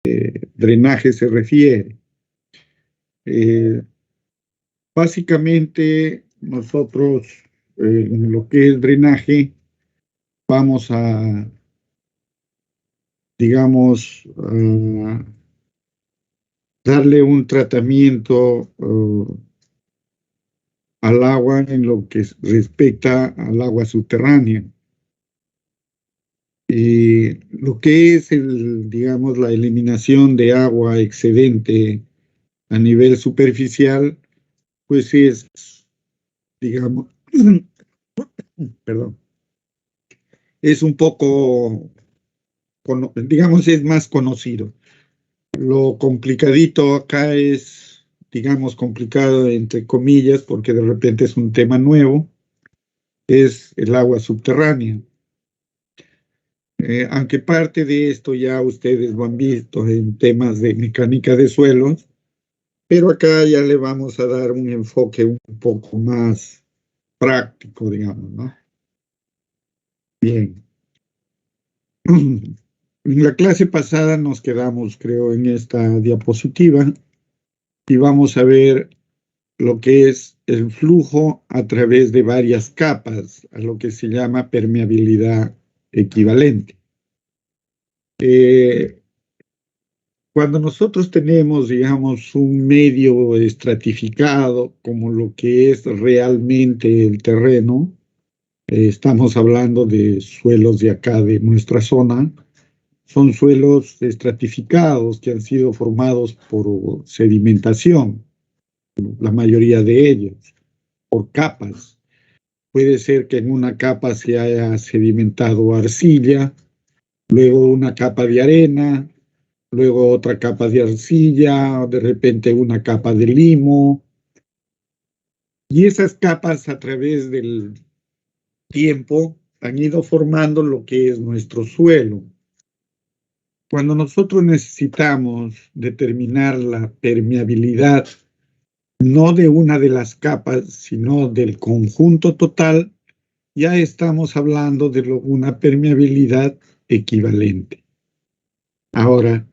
drenaje se refiere. Básicamente, nosotros en lo que es drenaje vamos a, digamos, darle un tratamiento al agua en lo que respecta al agua subterránea. Y lo que es digamos, la eliminación de agua excedente a nivel superficial, pues es, digamos, perdón, es un poco, digamos, es más conocido. Lo complicadito acá es, digamos, complicado entre comillas, porque de repente es un tema nuevo, es el agua subterránea. Aunque parte de esto ya ustedes lo han visto en temas de mecánica de suelos, pero acá ya le vamos a dar un enfoque un poco más práctico, digamos, ¿no? Bien. En la clase pasada nos quedamos, creo, en esta diapositiva y vamos a ver lo que es el flujo a través de varias capas, a lo que se llama permeabilidad equivalente. Cuando nosotros tenemos, digamos, un medio estratificado como lo que es realmente el terreno, estamos hablando de suelos de acá, de nuestra zona, son suelos estratificados que han sido formados por sedimentación, la mayoría de ellos, por capas. Puede ser que en una capa se haya sedimentado arcilla, luego una capa de arena, luego otra capa de arcilla, de repente una capa de limo. Y esas capas a través del tiempo han ido formando lo que es nuestro suelo. Cuando nosotros necesitamos determinar la permeabilidad, no de una de las capas, sino del conjunto total, ya estamos hablando de una permeabilidad equivalente. Ahora,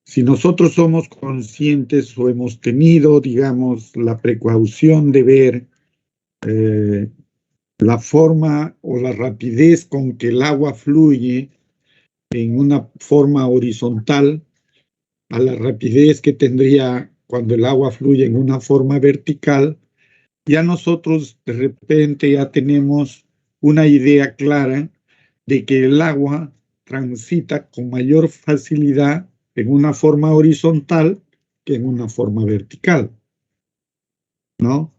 si nosotros somos conscientes o hemos tenido, digamos, la precaución de ver la forma o la rapidez con que el agua fluye en una forma horizontal a la rapidez que tendría cuando el agua fluye en una forma vertical, ya nosotros de repente ya tenemos una idea clara de que el agua transita con mayor facilidad en una forma horizontal que en una forma vertical, ¿no?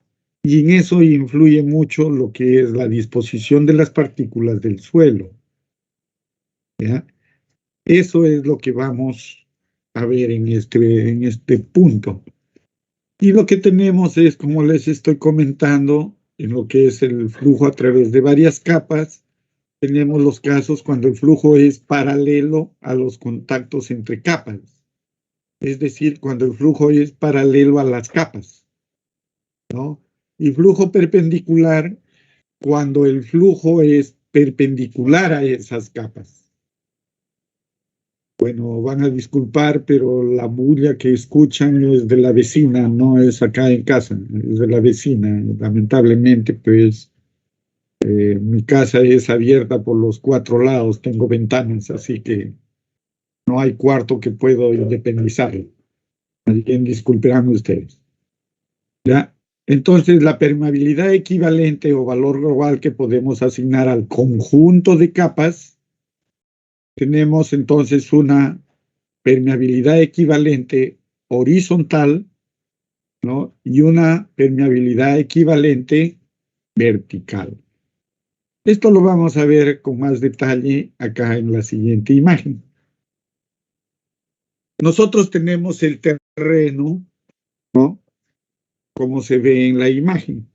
Y en eso influye mucho lo que es la disposición de las partículas del suelo, ¿ya? Eso es lo que vamos a ver en este punto. Y lo que tenemos es, como les estoy comentando, en lo que es el flujo a través de varias capas, tenemos los casos cuando el flujo es paralelo a los contactos entre capas. Es decir, cuando el flujo es paralelo a las capas, ¿no? Y flujo perpendicular cuando el flujo es perpendicular a esas capas. Bueno, van a disculpar, pero la bulla que escuchan es de la vecina, no es acá en casa, es de la vecina. Lamentablemente, pues mi casa es abierta por los 4 lados, tengo ventanas, así que no hay cuarto que puedo independizar. Así que disculparán ustedes. ¿Ya? Entonces, la permeabilidad equivalente o valor global que podemos asignar al conjunto de capas, tenemos entonces una permeabilidad equivalente horizontal, ¿no? Y una permeabilidad equivalente vertical. Esto lo vamos a ver con más detalle acá en la siguiente imagen. Nosotros tenemos el terreno, ¿no? Como se ve en la imagen.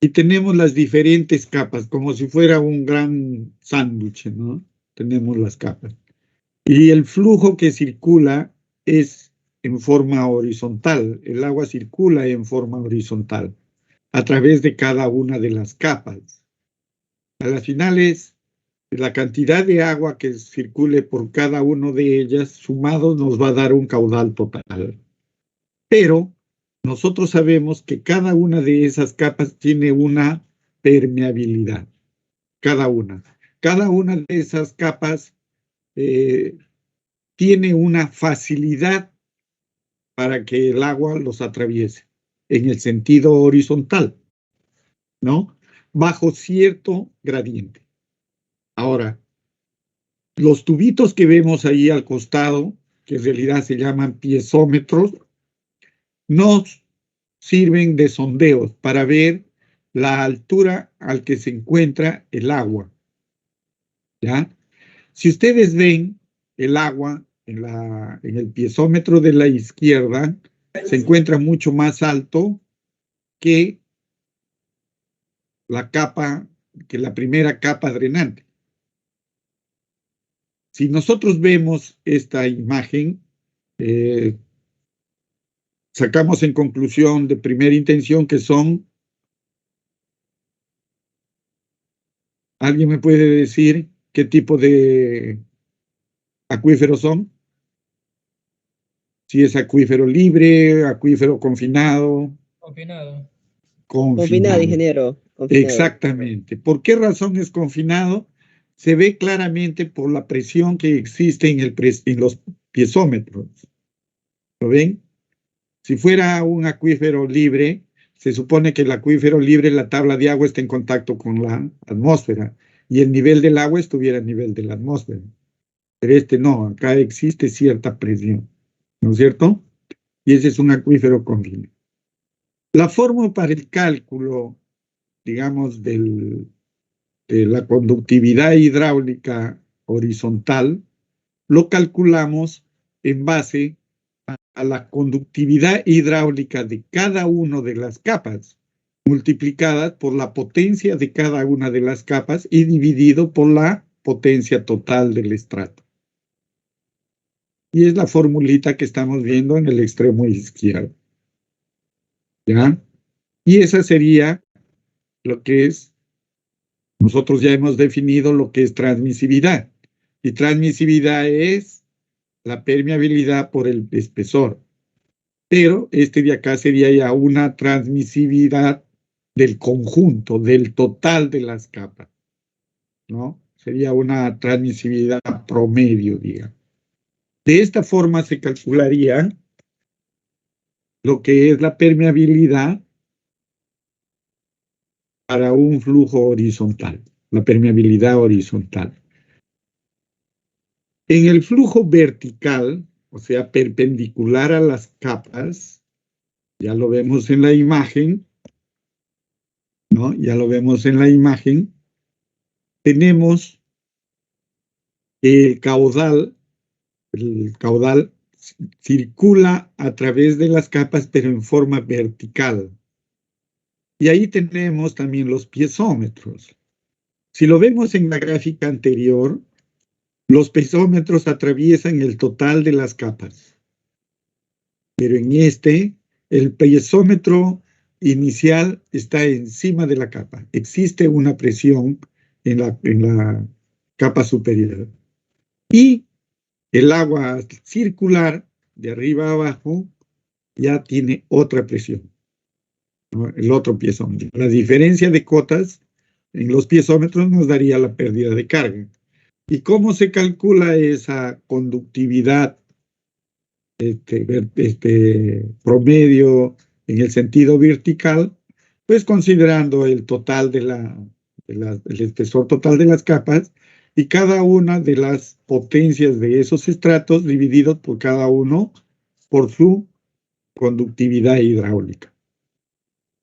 Y tenemos las diferentes capas, como si fuera un gran sándwich, ¿no? Tenemos las capas. Y el flujo que circula es en forma horizontal. El agua circula en forma horizontal a través de cada una de las capas. A las finales, La cantidad de agua que circule por cada una de ellas, sumado, nos va a dar un caudal total. Pero nosotros sabemos que cada una de esas capas tiene una permeabilidad, cada una. Cada una de esas capas tiene una facilidad para que el agua los atraviese en el sentido horizontal, ¿no? Bajo cierto gradiente. Ahora, los tubitos que vemos ahí al costado, que en realidad se llaman piezómetros, nos sirven de sondeos para ver la altura al que se encuentra el agua, ¿ya? Si ustedes ven el agua en el piezómetro de la izquierda, se encuentra mucho más alto que la primera capa drenante. Si nosotros vemos esta imagen, sacamos en conclusión de primera intención que son, ¿alguien me puede decir qué tipo de acuíferos son? Si es acuífero libre, acuífero confinado. Confinado. Confinado, ingeniero. Confinado. Exactamente. ¿Por qué razón es confinado? Se ve claramente por la presión que existe en los piezómetros. ¿Lo ven? Si fuera un acuífero libre, se supone que el acuífero libre, la tabla de agua está en contacto con la atmósfera y el nivel del agua estuviera a nivel de la atmósfera. Pero este no, acá existe cierta presión, ¿no es cierto? Y ese es un acuífero confinado. La forma para el cálculo, digamos, de la conductividad hidráulica horizontal, lo calculamos en base a la conductividad hidráulica de cada una de las capas, multiplicada por la potencia de cada una de las capas y dividido por la potencia total del estrato. Y es la formulita que estamos viendo en el extremo izquierdo. ¿Ya? Y esa sería lo que es, nosotros ya hemos definido lo que es transmisividad. Y transmisividad es la permeabilidad por el espesor. Pero este de acá sería ya una transmisividad del conjunto, del total de las capas, ¿no? Sería una transmisividad promedio, digamos. De esta forma se calcularía lo que es la permeabilidad para un flujo horizontal, la permeabilidad horizontal. En el flujo vertical, o sea, perpendicular a las capas, ya lo vemos en la imagen, ¿no? Ya lo vemos en la imagen. Tenemos el caudal circula a través de las capas, pero en forma vertical. Y ahí tenemos también los piezómetros. Si lo vemos en la gráfica anterior, los piezómetros atraviesan el total de las capas. Pero en este, el piezómetro inicial está encima de la capa. Existe una presión en la capa superior. Y el agua circular, de arriba a abajo, ya tiene otra presión, ¿no? El otro piezómetro. La diferencia de cotas en los piezómetros nos daría la pérdida de carga. ¿Y cómo se calcula esa conductividad promedio en el sentido vertical? Pues considerando el total el espesor total de las capas y cada una de las potencias de esos estratos divididos por cada uno por su conductividad hidráulica.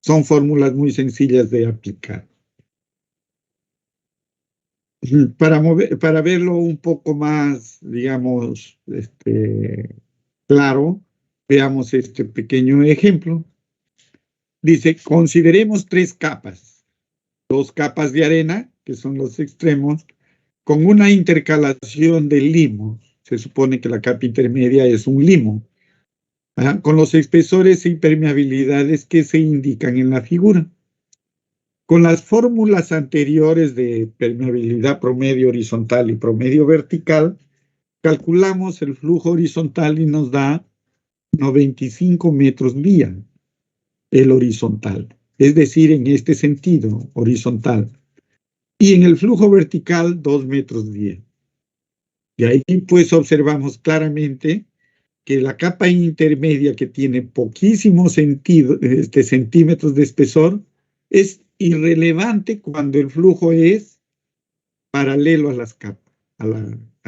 Son fórmulas muy sencillas de aplicar. Para verlo un poco más, digamos, claro, veamos este pequeño ejemplo. Dice, consideremos 3 capas. 2 capas de arena, que son los extremos, con una intercalación de limos. Se supone que la capa intermedia es un limo, con los espesores e impermeabilidades que se indican en la figura. Con las fórmulas anteriores de permeabilidad promedio horizontal y promedio vertical, calculamos el flujo horizontal y nos da 95 metros día el horizontal, es decir, en este sentido, horizontal. Y en el flujo vertical, 2 metros día. Y ahí pues observamos claramente que la capa intermedia, que tiene poquísimos centímetros de espesor, es irrelevante cuando el flujo es paralelo a las capas, a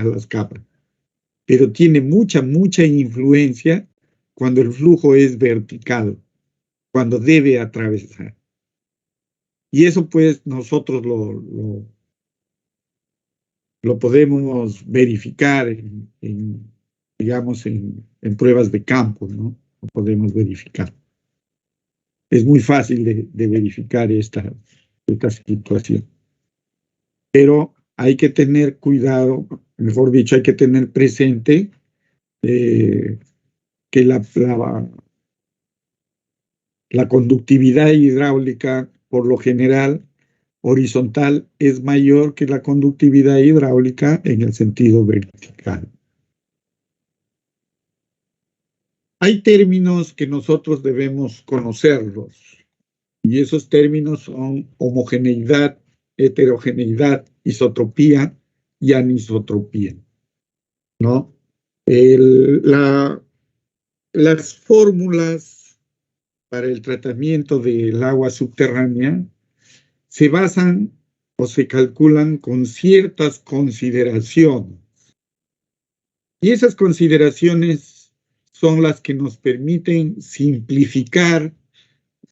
las capas. Pero tiene mucha influencia cuando el flujo es vertical, cuando debe atravesar. Y eso pues nosotros lo podemos verificar digamos, en pruebas de campo, ¿no? Lo podemos verificar. Es muy fácil de verificar esta situación. Pero hay que tener cuidado, mejor dicho, hay que tener presente que la conductividad hidráulica, por lo general, horizontal, es mayor que la conductividad hidráulica en el sentido vertical. Hay términos que nosotros debemos conocerlos, y esos términos son homogeneidad, heterogeneidad, isotropía y anisotropía, ¿no? Las fórmulas para el tratamiento del agua subterránea se basan o se calculan con ciertas consideraciones. Y esas consideraciones son las que nos permiten simplificar,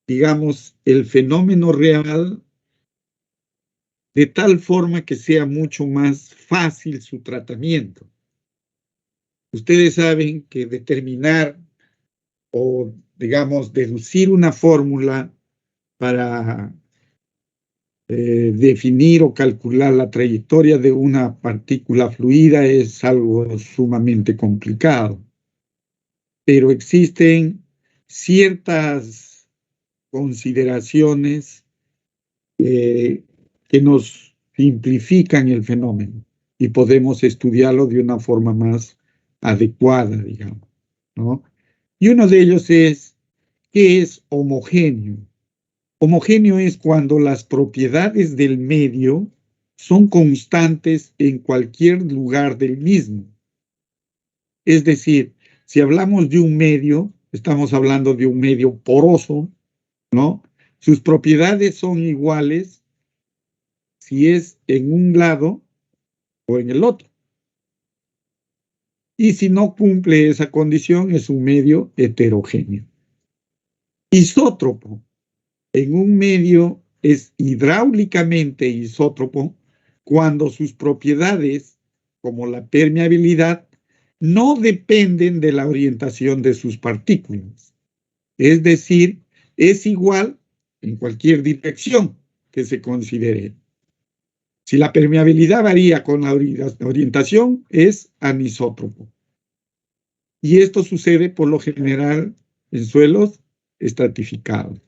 digamos, el fenómeno real de tal forma que sea mucho más fácil su tratamiento. Ustedes saben que determinar o, digamos, deducir una fórmula para definir o calcular la trayectoria de una partícula fluida es algo sumamente complicado. Pero existen ciertas consideraciones que nos simplifican el fenómeno y podemos estudiarlo de una forma más adecuada, digamos, ¿no? Y uno de ellos es, ¿qué es homogéneo? Homogéneo es cuando las propiedades del medio son constantes en cualquier lugar del mismo. Es decir, si hablamos de un medio, estamos hablando de un medio poroso, ¿no? Sus propiedades son iguales si es en un lado o en el otro. Y si no cumple esa condición, es un medio heterogéneo. Isótropo. En un medio es hidráulicamente isótropo cuando sus propiedades, como la permeabilidad, no dependen de la orientación de sus partículas. Es decir, es igual en cualquier dirección que se considere. Si la permeabilidad varía con la orientación, es anisótropo. Y esto sucede por lo general en suelos estratificados.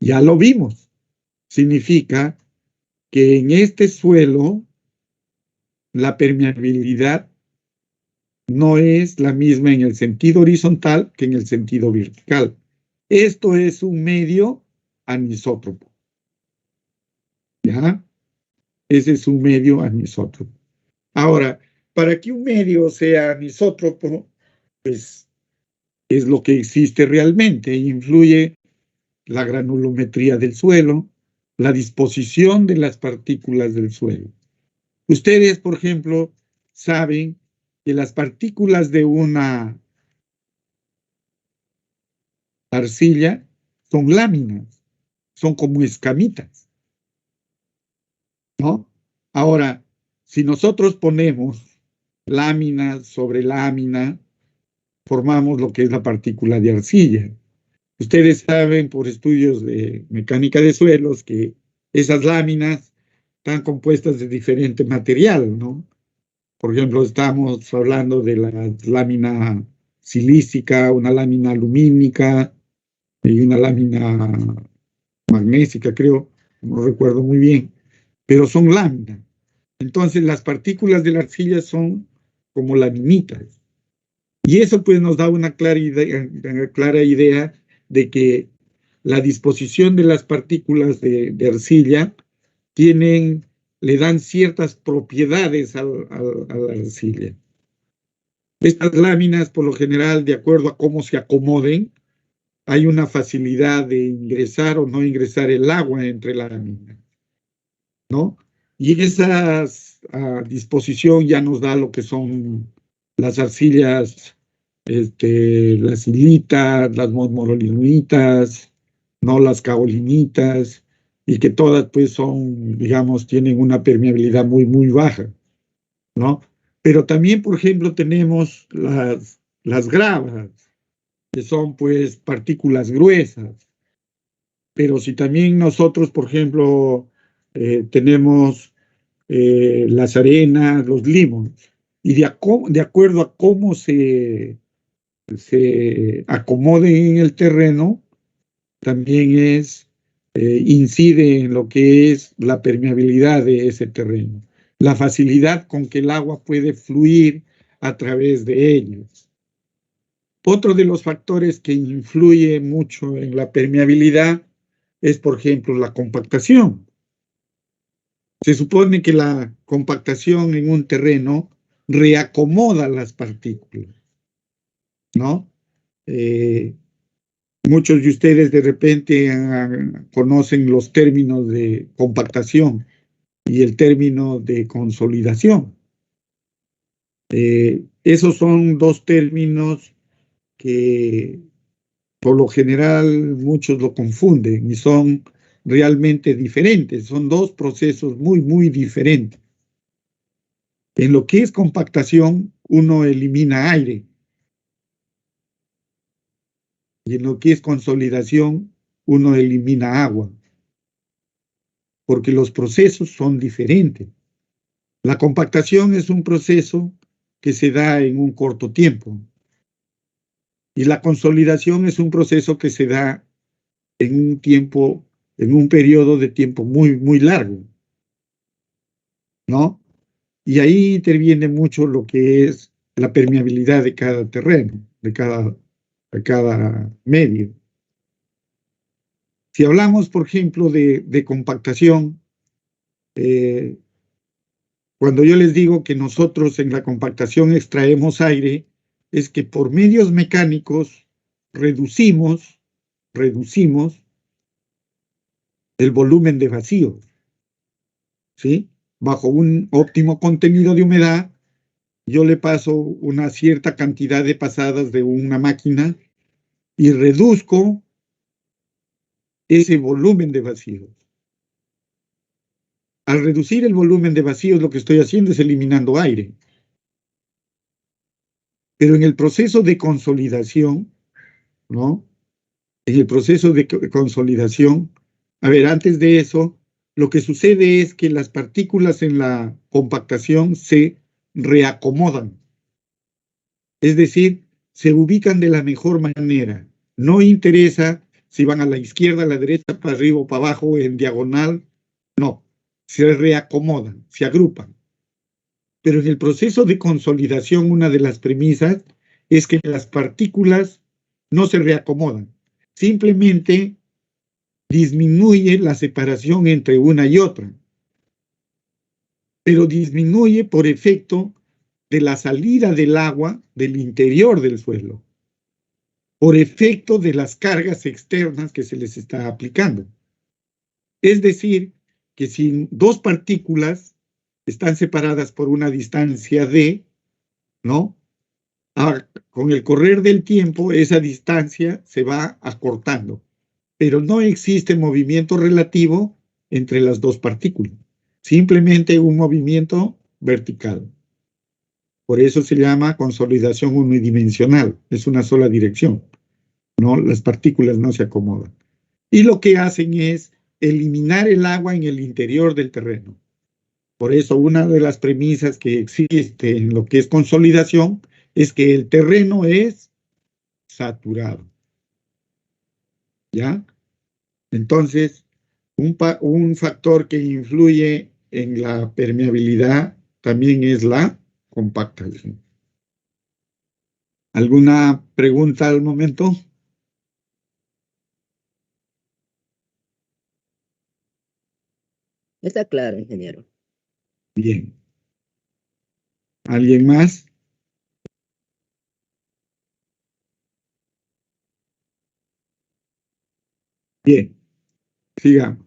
Ya lo vimos. Significa que en este suelo la permeabilidad no es la misma en el sentido horizontal que en el sentido vertical. Esto es un medio anisótropo. ¿Ya? Ese es un medio anisótropo. Ahora, para que un medio sea anisótropo, pues es lo que existe realmente. Influye la granulometría del suelo, la disposición de las partículas del suelo. Ustedes, por ejemplo, saben que las partículas de una arcilla son láminas, son como escamitas, ¿no? Ahora, si nosotros ponemos lámina sobre lámina, formamos lo que es la partícula de arcilla. Ustedes saben por estudios de mecánica de suelos que esas láminas están compuestas de diferente material, ¿no? Por ejemplo, estamos hablando de la lámina silícica, una lámina lumínica y una lámina magnésica, creo. no recuerdo muy bien, pero son láminas. Entonces las partículas de la arcilla son como laminitas. Y eso pues nos da una clara idea de que la disposición de las partículas de arcilla le dan ciertas propiedades a la arcilla. Estas láminas, por lo general, de acuerdo a cómo se acomoden, hay una facilidad de ingresar o no ingresar el agua entre láminas, ¿no? Y esa disposición ya nos da lo que son las arcillas, las silitas, las morolinitas, ¿no? Las caolinitas, y que todas pues son, digamos, tienen una permeabilidad muy, muy baja, ¿no? Pero también, por ejemplo, tenemos las gravas, que son pues partículas gruesas. Pero si también nosotros, por ejemplo, tenemos las arenas, los limos, y de acuerdo a cómo se acomoden en el terreno, también incide en lo que es la permeabilidad de ese terreno, la facilidad con que el agua puede fluir a través de ellos. Otro de los factores que influye mucho en la permeabilidad es, por ejemplo, la compactación. Se supone que la compactación en un terreno reacomoda las partículas, ¿no? Muchos de ustedes de repente conocen los términos de compactación y el término de consolidación. Esos son dos términos que por lo general muchos lo confunden y son realmente diferentes. Son dos procesos muy, muy diferentes. En lo que es compactación, uno elimina aire. Y en lo que es consolidación, uno elimina agua. Porque los procesos son diferentes. La compactación es un proceso que se da en un corto tiempo. Y la consolidación es un proceso que se da en un periodo de tiempo muy, muy largo, ¿no? Y ahí interviene mucho lo que es la permeabilidad de cada terreno, de cada medio. Si hablamos, por ejemplo, de compactación, cuando yo les digo que nosotros en la compactación extraemos aire, es que por medios mecánicos reducimos el volumen de vacío, ¿sí? Bajo un óptimo contenido de humedad, yo le paso una cierta cantidad de pasadas de una máquina y reduzco ese volumen de vacíos. Al reducir el volumen de vacíos, lo que estoy haciendo es eliminando aire. Pero en el proceso de consolidación, ¿no? En el proceso de consolidación, a ver, antes de eso, lo que sucede es que las partículas en la compactación se reacomodan. Es decir, se ubican de la mejor manera. No interesa si van a la izquierda, a la derecha, para arriba o para abajo, en diagonal. No, se reacomodan, se agrupan. Pero en el proceso de consolidación, una de las premisas es que las partículas no se reacomodan. Simplemente disminuye la separación entre una y otra. Pero disminuye por efecto de la salida del agua del interior del suelo, por efecto de las cargas externas que se les está aplicando. Es decir, que si dos partículas están separadas por una distancia d, ¿no? Con el correr del tiempo, esa distancia se va acortando, pero no existe movimiento relativo entre las dos partículas, simplemente un movimiento vertical. Por eso se llama consolidación unidimensional, es una sola dirección, ¿no? Las partículas no se acomodan. Y lo que hacen es eliminar el agua en el interior del terreno. Por eso una de las premisas que existe en lo que es consolidación es que el terreno es saturado. ¿Ya? Entonces, Un factor que influye en la permeabilidad también es la compactación. ¿Alguna pregunta al momento? Está claro, ingeniero. Bien. ¿Alguien más? Bien, sigamos.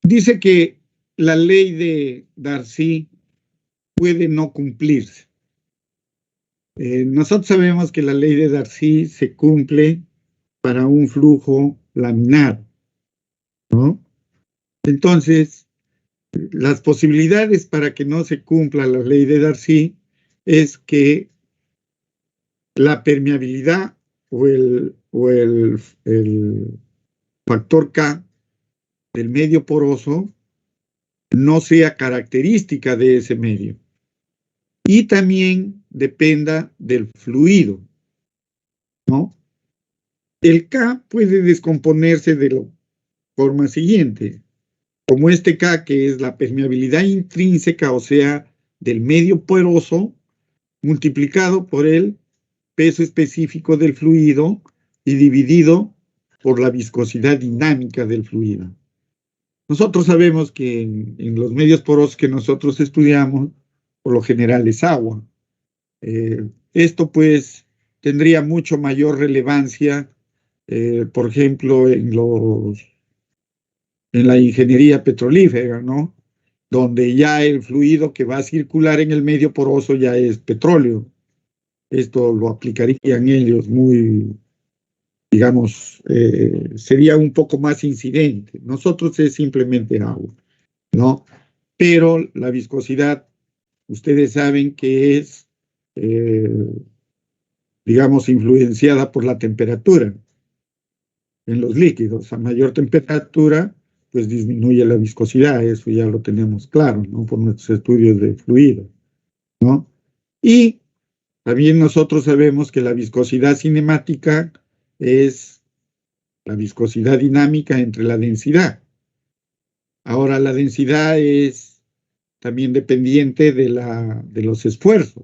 Dice que la ley de Darcy puede no cumplirse. Nosotros sabemos que la ley de Darcy se cumple para un flujo laminar, ¿no? Entonces, las posibilidades para que no se cumpla la ley de Darcy es que la permeabilidad o el factor K del medio poroso no sea característica de ese medio. Y también dependa del fluido, ¿no? El K puede descomponerse de la forma siguiente, como este K, que es la permeabilidad intrínseca, o sea, del medio poroso, multiplicado por el peso específico del fluido y dividido por la viscosidad dinámica del fluido. Nosotros sabemos que en los medios porosos que nosotros estudiamos, por lo general es agua. Esto pues tendría mucho mayor relevancia, por ejemplo, en la ingeniería petrolífera, ¿no? Donde ya el fluido que va a circular en el medio poroso ya es petróleo. Esto lo aplicarían ellos muy, digamos, sería un poco más incidente. Nosotros es simplemente agua, ¿no? Pero la viscosidad, ustedes saben que es, digamos, influenciada por la temperatura en los líquidos. A mayor temperatura, pues disminuye la viscosidad, eso ya lo tenemos claro, ¿no? Por nuestros estudios de fluido, ¿no? Y también nosotros sabemos que la viscosidad cinemática es la viscosidad dinámica entre la densidad. Ahora, la densidad es también dependiente de los esfuerzos,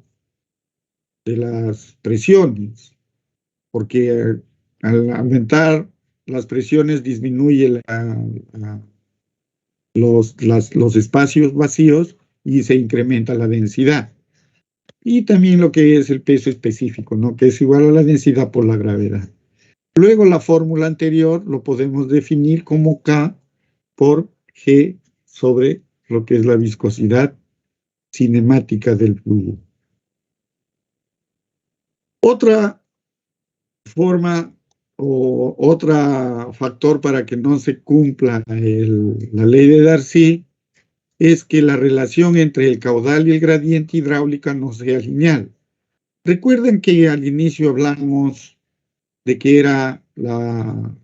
de las presiones, porque al aumentar las presiones disminuye los espacios vacíos y se incrementa la densidad. Y también lo que es el peso específico, ¿no? Que es igual a la densidad por la gravedad. Luego la fórmula anterior lo podemos definir como K por G sobre lo que es la viscosidad cinemática del fluido. Otra forma o otro factor para que no se cumpla la ley de Darcy es que la relación entre el caudal y el gradiente hidráulica no sea lineal. Recuerden que al inicio hablamos de que era la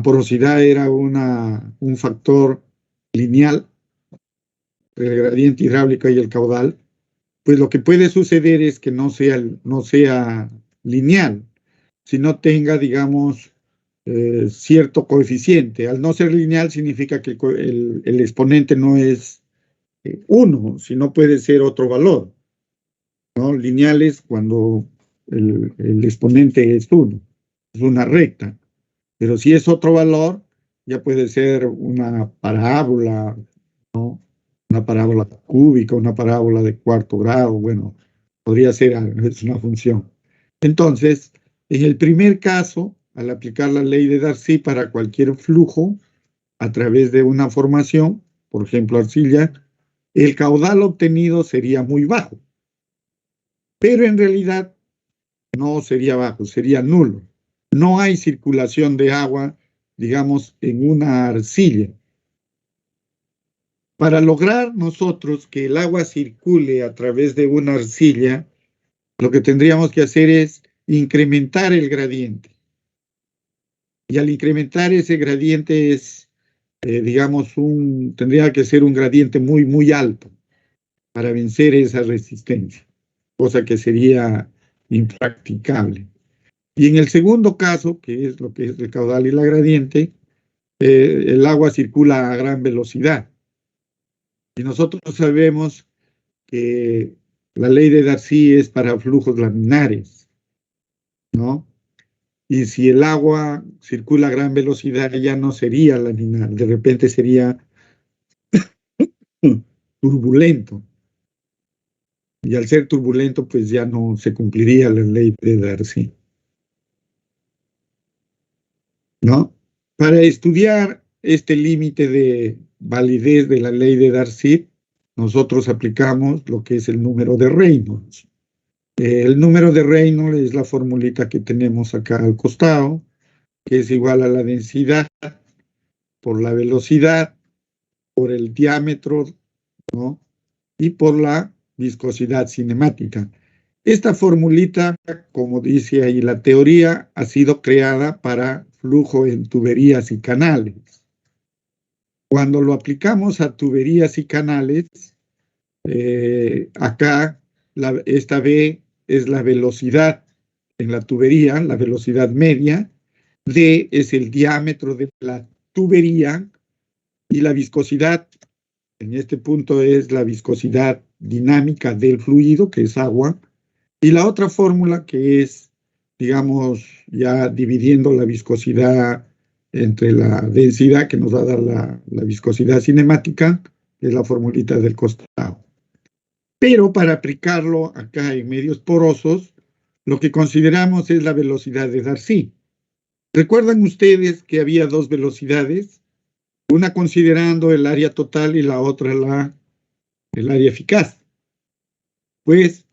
porosidad era un factor lineal, el gradiente hidráulico y el caudal. Pues lo que puede suceder es que no sea lineal, sino tenga, digamos, cierto coeficiente. Al no ser lineal significa que el exponente no es 1, sino puede ser otro valor, ¿no? Lineal es cuando el exponente es 1, es una recta. Pero si es otro valor, ya puede ser una parábola, ¿no? Una parábola cúbica, una parábola de cuarto grado, bueno, podría ser, es una función. Entonces, en el primer caso, al aplicar la ley de Darcy para cualquier flujo a través de una formación, por ejemplo, arcilla, el caudal obtenido sería muy bajo, pero en realidad no sería bajo, sería nulo. No hay circulación de agua, digamos, en una arcilla. Para lograr nosotros que el agua circule a través de una arcilla, lo que tendríamos que hacer es incrementar el gradiente. Y al incrementar ese gradiente es, digamos, tendría que ser un gradiente muy, muy alto para vencer esa resistencia. cosa que sería impracticable. Y en el segundo caso, que es lo que es el caudal y la gradiente, el agua circula a gran velocidad. Y nosotros sabemos que la ley de Darcy es para flujos laminares, ¿no? Y si el agua circula a gran velocidad, ya no sería laminar, de repente sería turbulento. Y al ser turbulento, pues ya no se cumpliría la ley de Darcy, ¿no? Para estudiar este límite de validez de la ley de Darcy, nosotros aplicamos lo que es el número de Reynolds. El número de Reynolds es la formulita que tenemos acá al costado, que es igual a la densidad por la velocidad, por el diámetro, ¿no? Y por la viscosidad cinemática. Esta formulita, como dice ahí la teoría, ha sido creada para flujo en tuberías y canales. Cuando lo aplicamos a tuberías y canales, acá esta V es la velocidad en la tubería, la velocidad media, D es el diámetro de la tubería y la viscosidad, en este punto es la viscosidad dinámica del fluido, que es agua, y la otra fórmula que es, digamos, ya dividiendo la viscosidad entre la densidad que nos va a dar la viscosidad cinemática, que es la formulita del costado. Pero para aplicarlo acá en medios porosos, lo que consideramos es la velocidad de Darcy. ¿Recuerdan ustedes que había dos velocidades? Una considerando el área total y la otra el área eficaz. Pues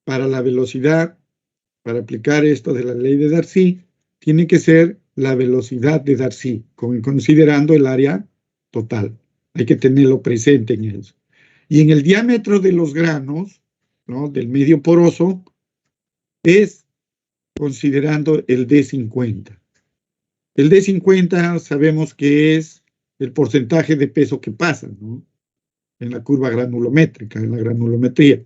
para la velocidad, para aplicar esto de la ley de Darcy, tiene que ser la velocidad de Darcy, considerando el área total. Hay que tenerlo presente en eso. Y en el diámetro de los granos, ¿no?, del medio poroso, es considerando el D50. El D50 sabemos que es el porcentaje de peso que pasa, ¿no?, en la curva granulométrica, en la granulometría.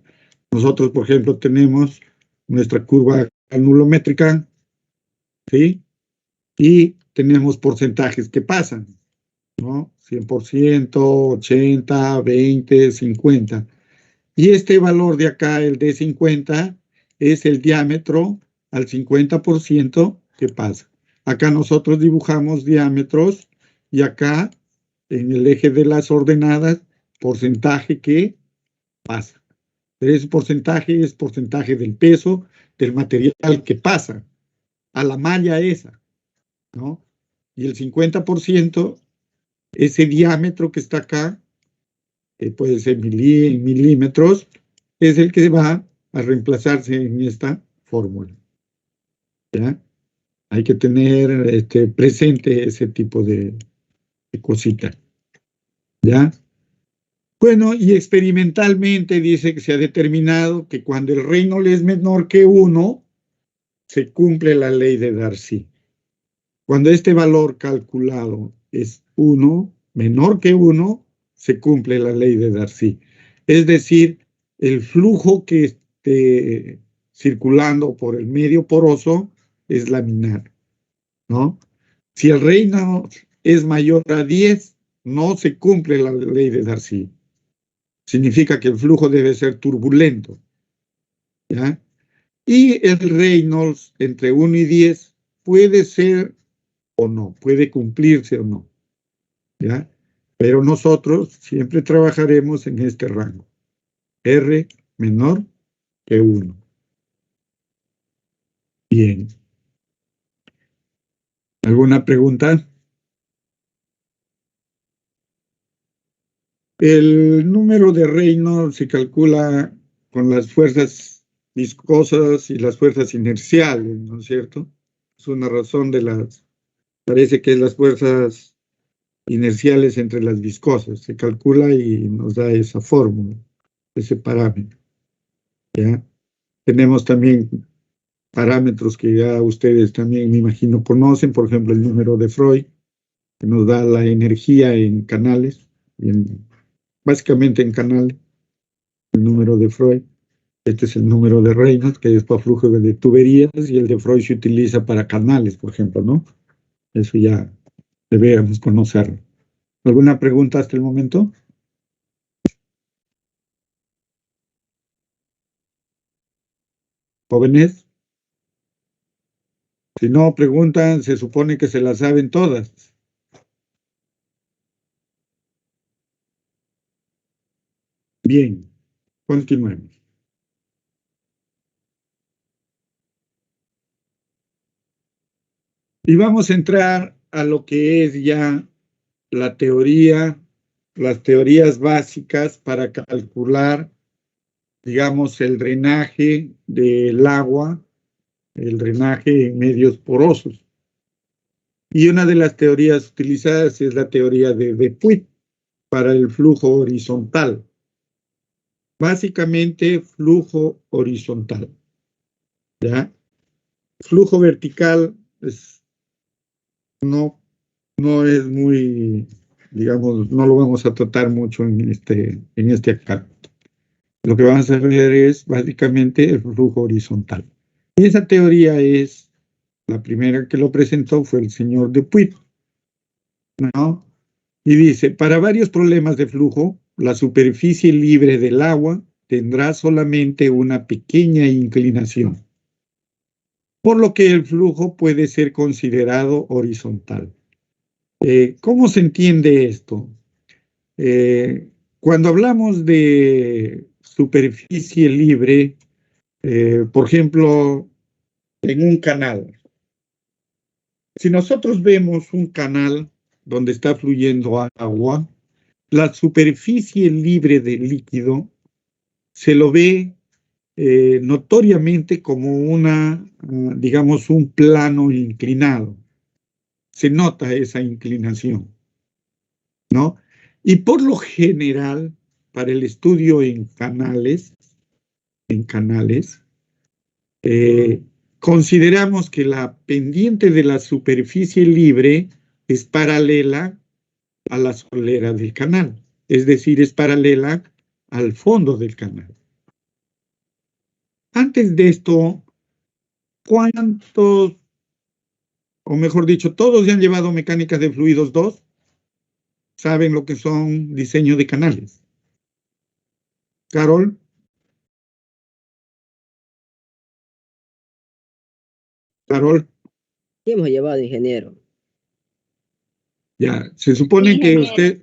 Nosotros, por ejemplo, tenemos nuestra curva granulométrica, ¿sí? Y tenemos porcentajes que pasan, ¿no? 100%, 80, 20, 50. Y este valor de acá, el de 50, es el diámetro al 50% que pasa. Acá nosotros dibujamos diámetros y acá, en el eje de las ordenadas, porcentaje que pasa. Pero ese porcentaje es porcentaje del peso del material que pasa a la malla esa, ¿no? Y el 50%, ese diámetro que está acá, que puede ser en milímetros, es el que va a reemplazarse en esta fórmula, ¿ya? Hay que tener presente ese tipo de cositas, ¿ya? Bueno, y experimentalmente dice que se ha determinado que cuando el Reynolds es menor que 1, se cumple la ley de Darcy. Cuando este valor calculado es 1, menor que 1, se cumple la ley de Darcy. Es decir, el flujo que esté circulando por el medio poroso es laminar, ¿no? Si el Reynolds es mayor a 10, no se cumple la ley de Darcy. Significa que el flujo debe ser turbulento, ¿ya? Y el Reynolds entre 1 y 10 puede ser o no, puede cumplirse o no, ¿ya? Pero nosotros siempre trabajaremos en este rango. R menor que 1. Bien. ¿Alguna pregunta? El número de Reynolds se calcula con las fuerzas viscosas y las fuerzas inerciales, ¿no es cierto? Es una razón parece que es las fuerzas inerciales entre las viscosas. Se calcula y nos da esa fórmula, ese parámetro, ¿ya? Tenemos también parámetros que ya ustedes también, me imagino, conocen, por ejemplo, el número de Freud, que nos da la energía en canales, básicamente en canales, el número de Freud. Este es el número de Reynolds, que es para flujo de tuberías, y el de Freud se utiliza para canales, por ejemplo, ¿no? Eso ya deberíamos conocerlo. ¿Alguna pregunta hasta el momento? ¿Jóvenes? Si no preguntan, se supone que se las saben todas. Bien, continuemos. Y vamos a entrar a lo que es ya la teoría, las teorías básicas para calcular, digamos, el drenaje del agua, el drenaje en medios porosos. Y una de las teorías utilizadas es la teoría de Puig para el flujo horizontal. Básicamente, flujo horizontal. ¿Ya? Flujo vertical no es muy, digamos, no lo vamos a tratar mucho en este acá. Lo que vamos a ver es básicamente el flujo horizontal. Y esa teoría es, la primera que lo presentó fue el señor Dupuit, ¿no? Y dice, para varios problemas de flujo, la superficie libre del agua tendrá solamente una pequeña inclinación, por lo que el flujo puede ser considerado horizontal. ¿Cómo se entiende esto? Cuando hablamos de superficie libre, por ejemplo, en un canal, si nosotros vemos un canal donde está fluyendo agua, la superficie libre del líquido se lo ve notoriamente como digamos, un plano inclinado. Se nota esa inclinación, ¿no? Y por lo general, para el estudio en canales, consideramos que la pendiente de la superficie libre es paralela a la solera del canal, es decir, es paralela al fondo del canal. Antes de esto, ¿cuántos, o mejor dicho, todos ya han llevado mecánica de fluidos 2? ¿Saben lo que son diseño de canales? Carol. Carol. ¿Qué hemos llevado, ingeniero? Ya, se supone que usted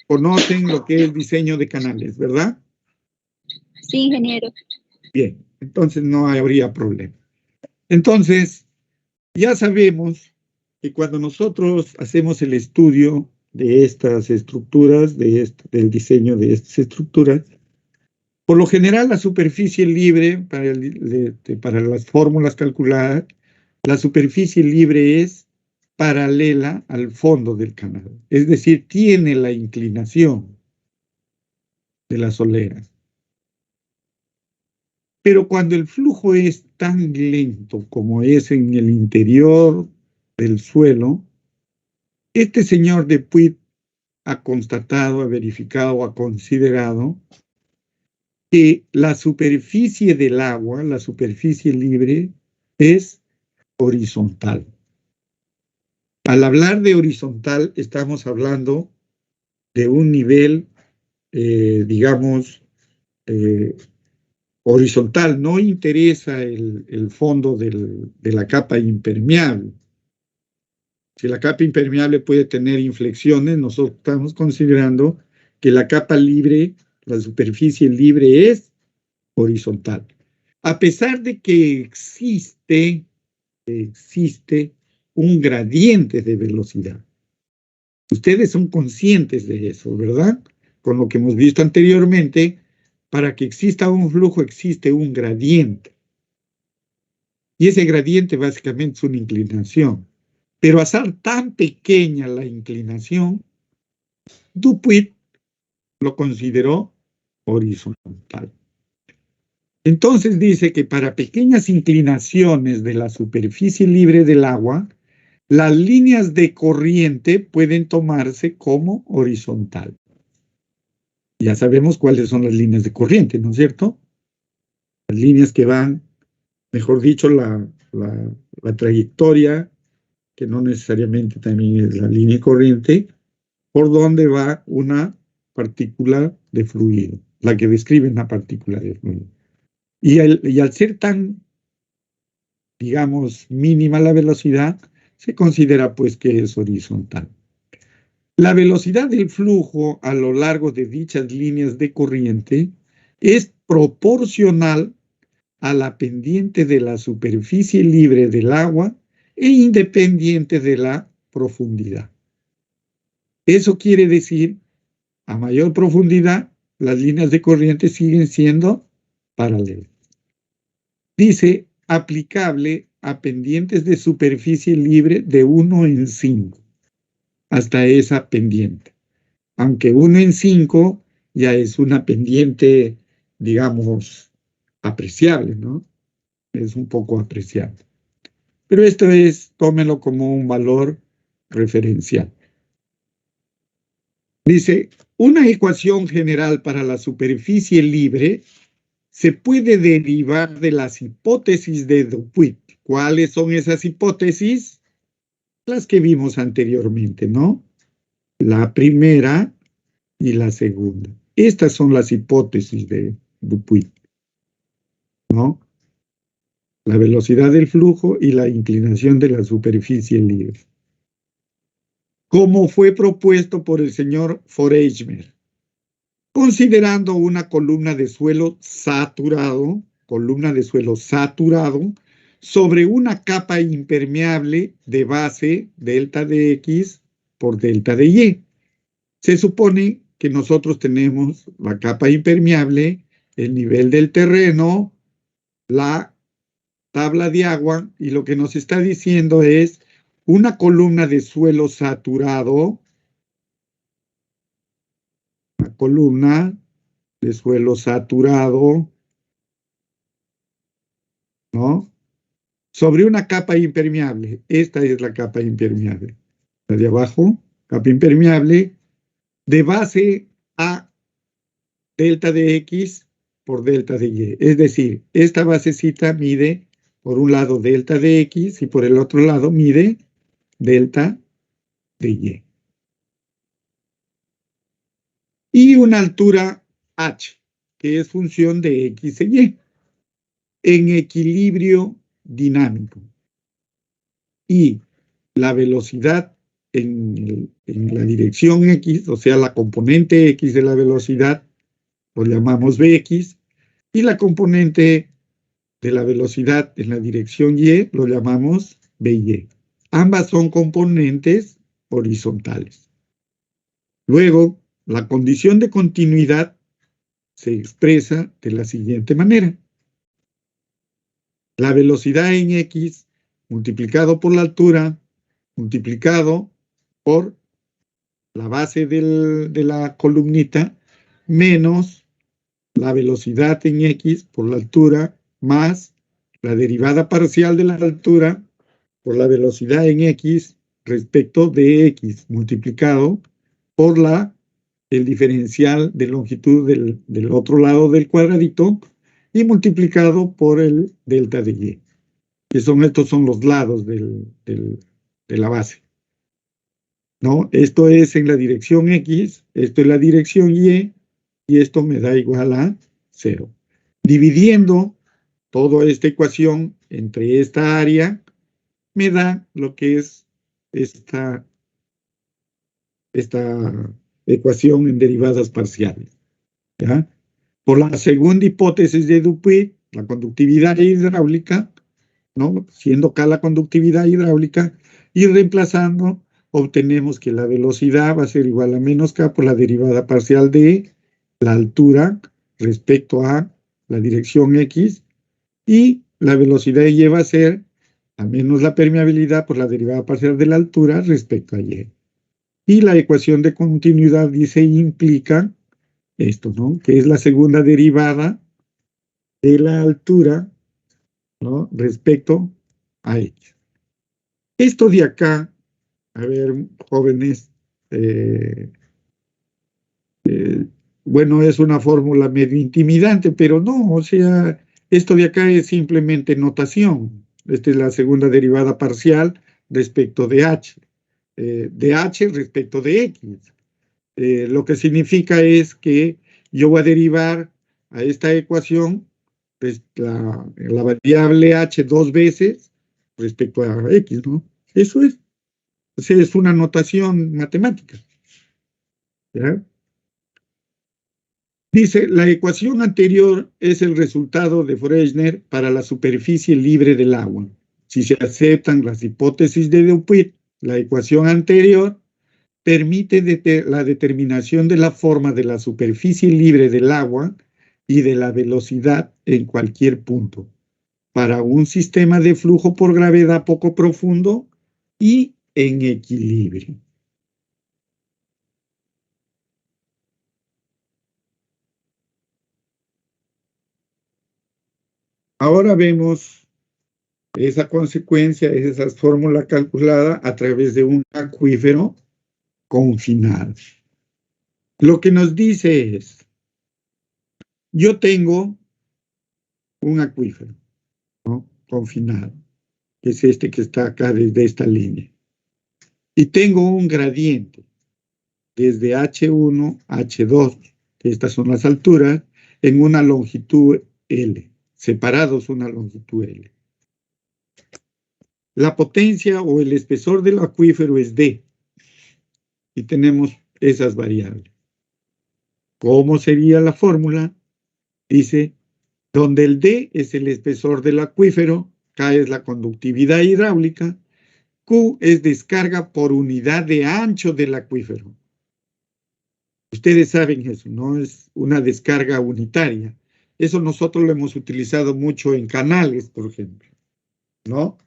conocen lo que es diseño de canales, ¿verdad? Sí, ingeniero. Bien, entonces no habría problema. Entonces, ya sabemos que cuando nosotros hacemos el estudio de estas estructuras, del diseño de estas estructuras, por lo general la superficie libre, para las fórmulas calculadas, la superficie libre es paralela al fondo del canal, es decir, tiene la inclinación de las soleras. Pero cuando el flujo es tan lento como es en el interior del suelo, este señor Dupuit ha constatado, ha verificado, ha considerado que la superficie del agua, la superficie libre, es horizontal. Al hablar de horizontal, estamos hablando de un nivel, digamos, horizontal. No interesa el fondo de la capa impermeable. Si la capa impermeable puede tener inflexiones, nosotros estamos considerando que la capa libre, la superficie libre es horizontal. A pesar de que existe un gradiente de velocidad. Ustedes son conscientes de eso, ¿verdad? Con lo que hemos visto anteriormente, para que exista un flujo existe un gradiente. Y ese gradiente básicamente es una inclinación. Pero a ser tan pequeña la inclinación, Dupuit lo consideró horizontal. Entonces dice que para pequeñas inclinaciones de la superficie libre del agua, las líneas de corriente pueden tomarse como horizontal. Ya sabemos cuáles son las líneas de corriente, ¿no es cierto? las líneas que van, mejor dicho, la trayectoria, que no necesariamente también es la línea corriente, por donde va una partícula de fluido, la que describe una partícula de fluido. Y al ser tan, digamos, mínima la velocidad, se considera pues que es horizontal. La velocidad del flujo a lo largo de dichas líneas de corriente es proporcional a la pendiente de la superficie libre del agua e independiente de la profundidad. Eso quiere decir, a mayor profundidad, las líneas de corriente siguen siendo paralelas. Dice, aplicable a pendientes de superficie libre de 1 en 5, hasta esa pendiente. Aunque 1 en 5 ya es una pendiente, digamos, apreciable, ¿no? Es un poco apreciable. Pero esto es, tómelo como un valor referencial. Dice, una ecuación general para la superficie libre se puede derivar de las hipótesis de Dupuit. ¿Cuáles son esas hipótesis? Las que vimos anteriormente, ¿no? La primera y la segunda. Estas son las hipótesis de Dupuit, ¿no? La velocidad del flujo y la inclinación de la superficie libre. Como fue propuesto por el señor Forstner, considerando una columna de suelo saturado sobre una capa impermeable de base delta de X por delta de Y. Se supone que nosotros tenemos la capa impermeable, el nivel del terreno, la tabla de agua, y lo que nos está diciendo es una columna de suelo saturado, una columna de suelo saturado, ¿no? Sobre una capa impermeable. Esta es la capa impermeable. La de abajo, capa impermeable, de base a delta de X por delta de Y. Es decir, esta basecita mide por un lado delta de X y por el otro lado mide delta de Y. Y una altura H, que es función de X e Y, en equilibrio dinámico. Y la velocidad en la dirección X, o sea, la componente X de la velocidad, lo llamamos Bx, y la componente de la velocidad en la dirección Y lo llamamos By. Ambas son componentes horizontales. Luego, la condición de continuidad se expresa de la siguiente manera. La velocidad en X multiplicado por la altura multiplicado por la base de la columnita menos la velocidad en X por la altura más la derivada parcial de la altura por la velocidad en X respecto de X multiplicado por el diferencial de longitud del otro lado del cuadradito y multiplicado por el delta de Y. Estos son los lados de la base, ¿no? Esto es en la dirección X, esto es la dirección Y, y esto me da igual a 0. Dividiendo toda esta ecuación entre esta área, me da lo que es esta ecuación en derivadas parciales, ¿ya? Por la segunda hipótesis de Dupuit, la conductividad hidráulica, ¿no? Siendo K la conductividad hidráulica, y reemplazando, obtenemos que la velocidad va a ser igual a menos K por la derivada parcial de la altura respecto a la dirección X, y la velocidad Y va a ser a menos la permeabilidad por la derivada parcial de la altura respecto a Y. Y la ecuación de continuidad dice, implica esto, ¿no? Que es la segunda derivada de la altura, ¿no? Respecto a X. Esto de acá, a ver, jóvenes, bueno, es una fórmula medio intimidante, pero no, o sea, Esto de acá es simplemente notación. Esta es la segunda derivada parcial respecto de h. De h respecto de x. Lo que significa es que yo voy a derivar a esta ecuación pues, la variable h 2 veces respecto a x, ¿no? Eso es. O sea, es una notación matemática. ¿Ya? Dice, la ecuación anterior es el resultado de Fresner para la superficie libre del agua. Si se aceptan las hipótesis de Dupuit, la ecuación anterior permite la determinación de la forma de la superficie libre del agua y de la velocidad en cualquier punto para un sistema de flujo por gravedad poco profundo y en equilibrio. Ahora vemos esa consecuencia, esa fórmula calculada a través de un acuífero confinado. Lo que nos dice es, yo tengo un acuífero, ¿no?, confinado, que es este que está acá desde esta línea. Y tengo un gradiente desde H1 a H2, que estas son las alturas, en una longitud L, separados una longitud L. La potencia o el espesor del acuífero es D, y tenemos esas variables. ¿Cómo sería la fórmula? Dice, donde el D es el espesor del acuífero, K es la conductividad hidráulica, Q es descarga por unidad de ancho del acuífero. Ustedes saben eso, no es una descarga unitaria. Eso nosotros lo hemos utilizado mucho en canales, por ejemplo, ¿no?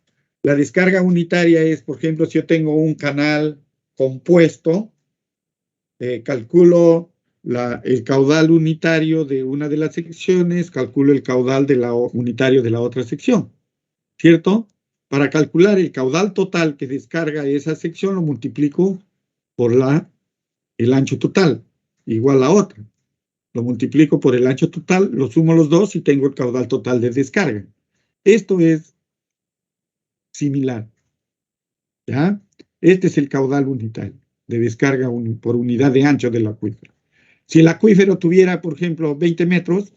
La descarga unitaria es, por ejemplo, si yo tengo un canal compuesto, calculo el caudal unitario de una de las secciones, calculo el caudal unitario de la otra sección, ¿cierto? Para calcular el caudal total que descarga esa sección, lo multiplico por el ancho total, igual a otra. Lo multiplico por el ancho total, lo sumo los dos y tengo el caudal total de descarga. Esto es similar, ¿ya? Este es el caudal unitario de descarga por unidad de ancho del acuífero. Si el acuífero tuviera, por ejemplo, 20 metros,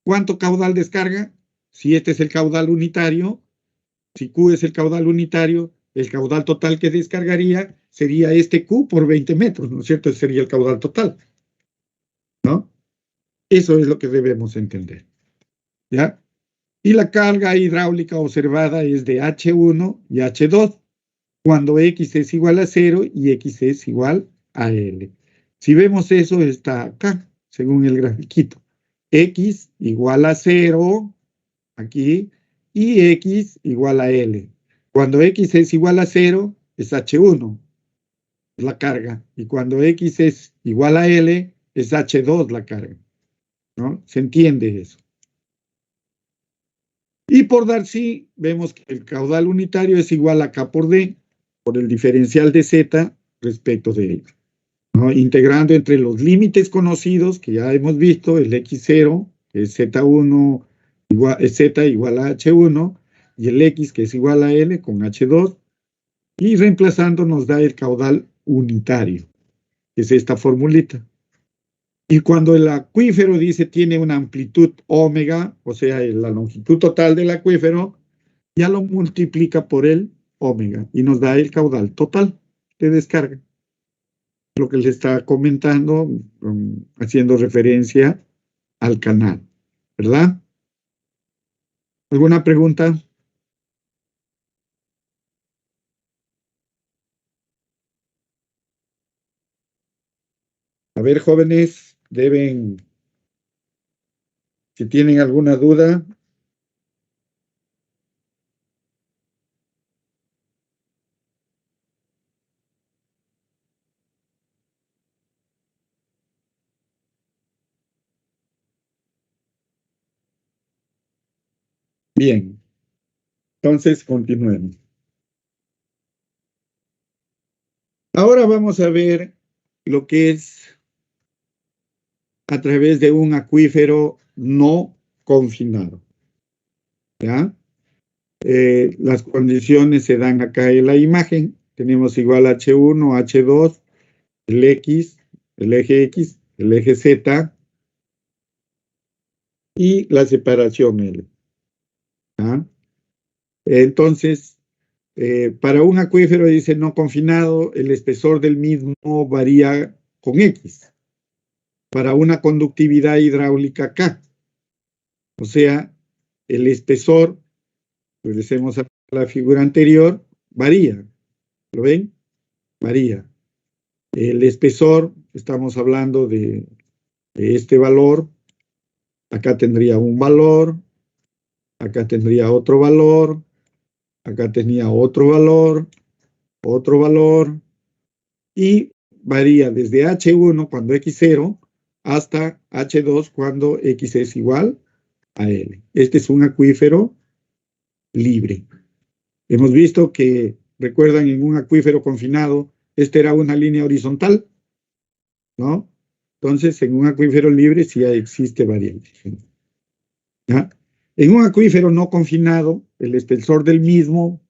¿cuánto caudal descarga? Si este es el caudal unitario, si Q es el caudal unitario, el caudal total que descargaría sería este Q por 20 metros, ¿no es cierto? Ese sería el caudal total, ¿no? Eso es lo que debemos entender, ¿ya? Y la carga hidráulica observada es de H1 y H2, cuando X es igual a 0 y X es igual a L. Si vemos eso, está acá, según el grafiquito. X igual a 0, aquí, y X igual a L. Cuando X es igual a 0, es H1, es la carga. Y cuando X es igual a L, es H2 la carga, ¿no? ¿Se entiende eso? Y por Darcy, vemos que el caudal unitario es igual a K por D, por el diferencial de Z respecto de ello, ¿no? Integrando entre los límites conocidos que ya hemos visto, el X0, que es Z1 es Z igual a H1, y el X, que es igual a L con H2, y reemplazando nos da el caudal unitario, que es esta formulita. Y cuando el acuífero dice tiene una amplitud omega, o sea, la longitud total del acuífero, ya lo multiplica por el omega y nos da el caudal total de descarga. Lo que les está comentando, haciendo referencia al canal, ¿verdad? ¿Alguna pregunta? A ver, jóvenes, si tienen alguna duda. Bien, entonces continuemos. Ahora vamos a ver lo que es a través de un acuífero no confinado. ¿ya? Las condiciones se dan acá en la imagen. Tenemos igual H1, H2, el X, el eje X, el eje Z y la separación L. ¿Ya? Entonces, para un acuífero, dice no confinado, el espesor del mismo varía con X. Para una conductividad hidráulica K. O sea, el espesor, regresemos a la figura anterior, varía. ¿Lo ven? Varía. El espesor, estamos hablando de este valor. Acá tendría un valor, acá tendría otro valor, acá tenía otro valor, y varía desde H1 cuando X0 hasta H2 cuando X es igual a L. Este es un acuífero libre. Hemos visto que, recuerdan, en un acuífero confinado, esta era una línea horizontal, ¿no? Entonces, en un acuífero libre sí existe variante. ¿Ya? En un acuífero no confinado, el espesor del mismo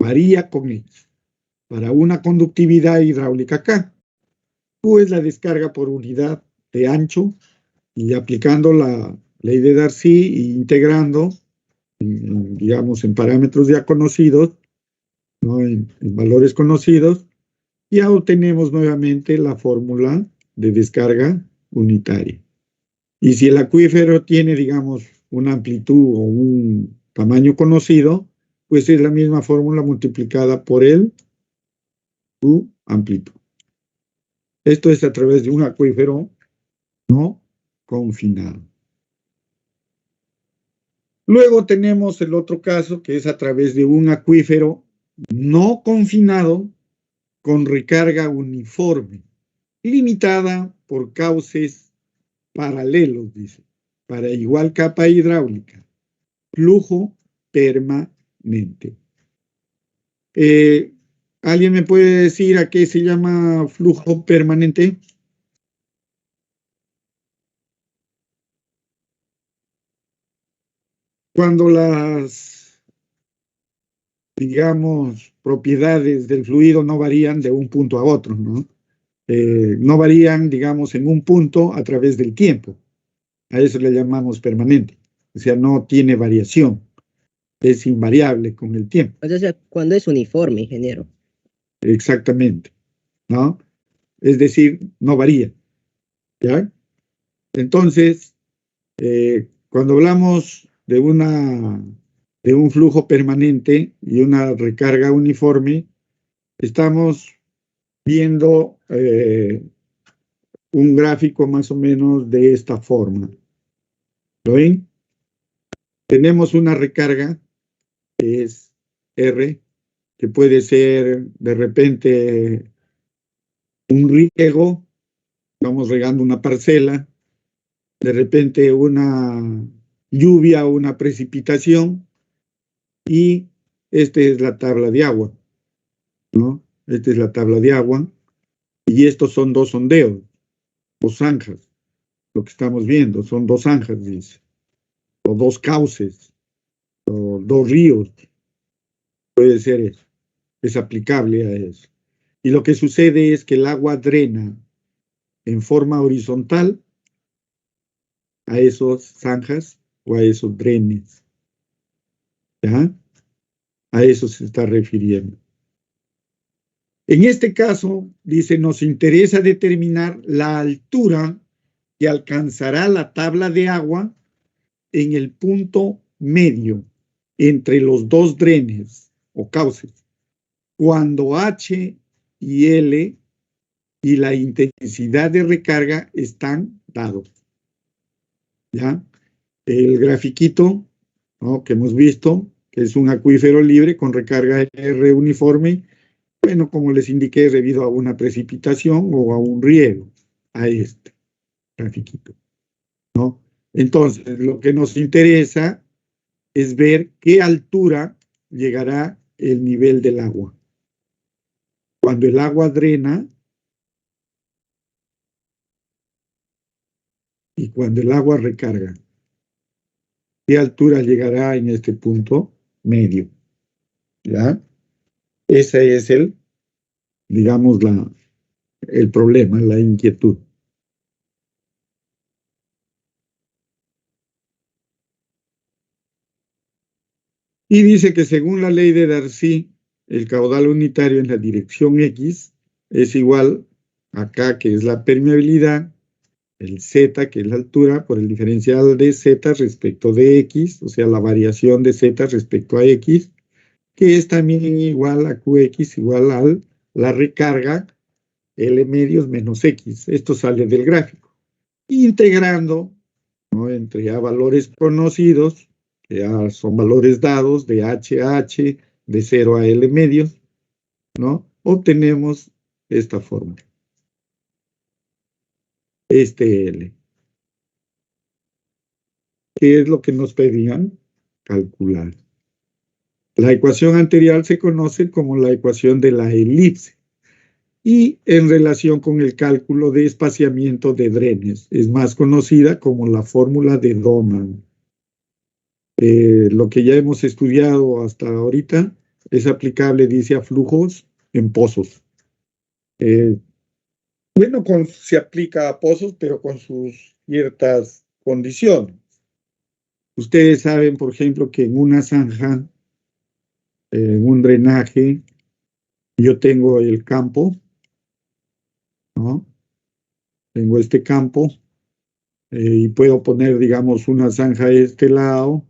varía con X. Para una conductividad hidráulica K, pues la descarga por unidad de ancho y aplicando la ley de Darcy e integrando, digamos, en parámetros ya conocidos, ¿no? En valores conocidos, ya obtenemos nuevamente la fórmula de descarga unitaria. Y si el acuífero tiene, digamos, una amplitud o un tamaño conocido, pues es la misma fórmula multiplicada por su amplitud. Esto es a través de un acuífero no confinado. Luego tenemos el otro caso, que es a través de un acuífero no confinado con recarga uniforme, limitada por cauces paralelos, dice, para igual capa hidráulica, flujo permanente. ¿Alguien me puede decir a qué se llama flujo permanente? Cuando las, digamos, propiedades del fluido no varían de un punto a otro, ¿no? No varían, digamos, en un punto a través del tiempo. A eso le llamamos permanente. O sea, no tiene variación. Es invariable con el tiempo. O sea, cuando es uniforme, ingeniero. Exactamente, ¿no? Es decir, no varía, ¿ya? Entonces, cuando hablamos de un flujo permanente y una recarga uniforme, estamos viendo un gráfico más o menos de esta forma. ¿Lo ven? Tenemos una recarga que es R, que puede ser de repente un riego, vamos regando una parcela, de repente una lluvia o una precipitación, y esta es la tabla de agua, ¿no? Esta es la tabla de agua, y estos son dos sondeos, dos zanjas, lo que estamos viendo, son dos zanjas, dice, o dos cauces, o dos ríos, puede ser eso, es aplicable a eso. Y lo que sucede es que el agua drena en forma horizontal a esos zanjas o a esos drenes, ¿ya? A eso se está refiriendo. En este caso, dice, nos interesa determinar la altura que alcanzará la tabla de agua en el punto medio entre los dos drenes o cauces, cuando H y L y la intensidad de recarga están dados. ¿Ya? El grafiquito, ¿no?, que hemos visto, que es un acuífero libre con recarga R uniforme, bueno, como les indiqué, debido a una precipitación o a un riego, a este grafiquito, ¿no? Entonces, lo que nos interesa es ver qué altura llegará el nivel del agua. Cuando el agua drena y cuando el agua recarga. ¿Qué altura llegará en este punto medio? ¿Ya? Ese es digamos, el problema, la inquietud. Y dice que según la ley de Darcy, el caudal unitario en la dirección X es igual acá, que es la permeabilidad, el Z, que es la altura, por el diferencial de Z respecto de X, o sea, la variación de Z respecto a X, que es también igual a QX igual a la recarga L medios menos X. Esto sale del gráfico. Integrando, ¿no?, entre ya valores conocidos, que ya son valores dados de H a H, de 0 a L medios, ¿no?, obtenemos esta fórmula. Este L. ¿Qué es lo que nos pedían? Calcular. La ecuación anterior se conoce como la ecuación de la elipse y en relación con el cálculo de espaciamiento de drenes es más conocida como la fórmula de Doman. Lo que ya hemos estudiado hasta ahorita es aplicable, dice, a flujos en pozos. Bueno, se aplica a pozos, pero con sus ciertas condiciones. Ustedes saben, por ejemplo, que en una zanja, en un drenaje, yo tengo el campo, ¿no? Tengo este campo y puedo poner, digamos, una zanja a este lado,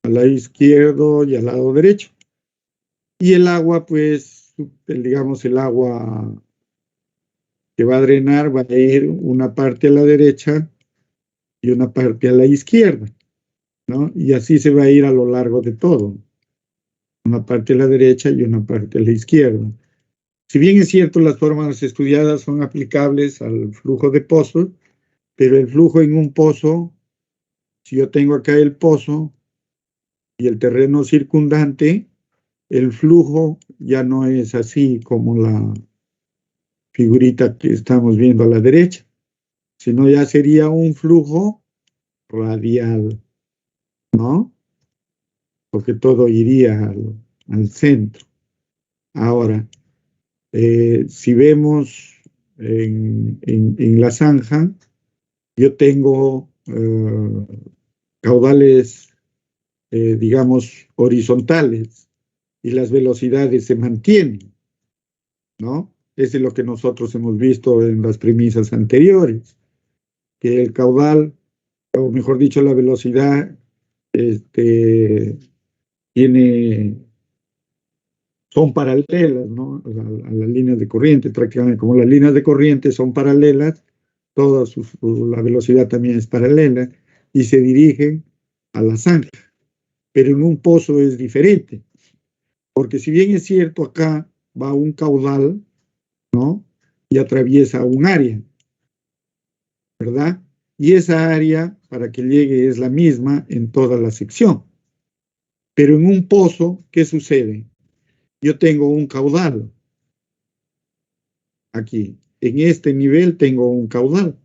al lado izquierdo y al lado derecho. Y el agua, pues, digamos, el agua que va a drenar va a ir una parte a la derecha y una parte a la izquierda, ¿no? Y así se va a ir a lo largo de todo. Una parte a la derecha y una parte a la izquierda. Si bien es cierto, las fórmulas estudiadas son aplicables al flujo de pozos, pero el flujo en un pozo, si yo tengo acá el pozo y el terreno circundante, el flujo ya no es así como la figurita que estamos viendo a la derecha, sino ya sería un flujo radial, ¿no? Porque todo iría al centro. Ahora, si vemos en la zanja, yo tengo caudales, digamos, horizontales y las velocidades se mantienen, ¿no? Eso es lo que nosotros hemos visto en las premisas anteriores, que el caudal, o mejor dicho, la velocidad, son paralelas, ¿no?, a las líneas de corriente, prácticamente. Como las líneas de corriente son paralelas, la velocidad también es paralela y se dirigen a la zanja. Pero en un pozo es diferente, porque si bien es cierto, acá va un caudal, ¿no?, y atraviesa un área, ¿verdad? Y esa área, para que llegue, es la misma en toda la sección. Pero en un pozo, ¿qué sucede? Yo tengo un caudal. Aquí, en este nivel tengo un caudal.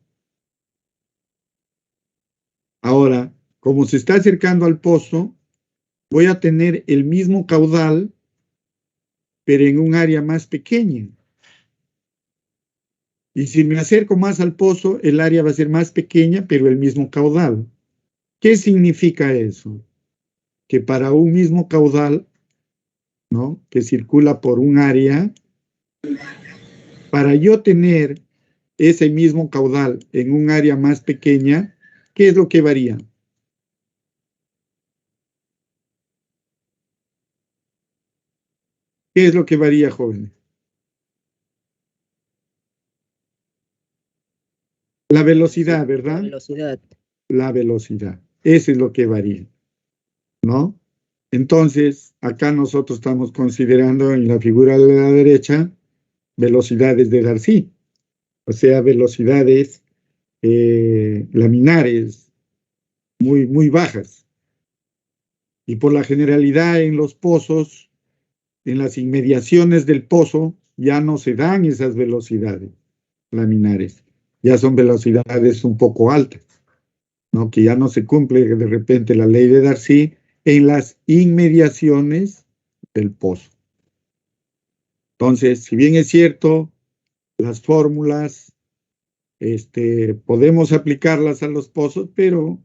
Ahora, como se está acercando al pozo, voy a tener el mismo caudal, pero en un área más pequeña. Y si me acerco más al pozo, el área va a ser más pequeña, pero el mismo caudal. ¿Qué significa eso? Que para un mismo caudal, ¿no?, que circula por un área, para yo tener ese mismo caudal en un área más pequeña, ¿qué es lo que varía? ¿Qué es lo que varía, jóvenes? La velocidad, ¿verdad? La velocidad. La velocidad. Eso es lo que varía, ¿no? Entonces, acá nosotros estamos considerando en la figura de la derecha velocidades de Darcy, o sea, velocidades laminares muy, muy bajas. Y por la generalidad en los pozos, en las inmediaciones del pozo, ya no se dan esas velocidades laminares, ya son velocidades un poco altas, ¿no? Que ya no se cumple de repente la ley de Darcy en las inmediaciones del pozo. Entonces, si bien es cierto, las fórmulas podemos aplicarlas a los pozos, pero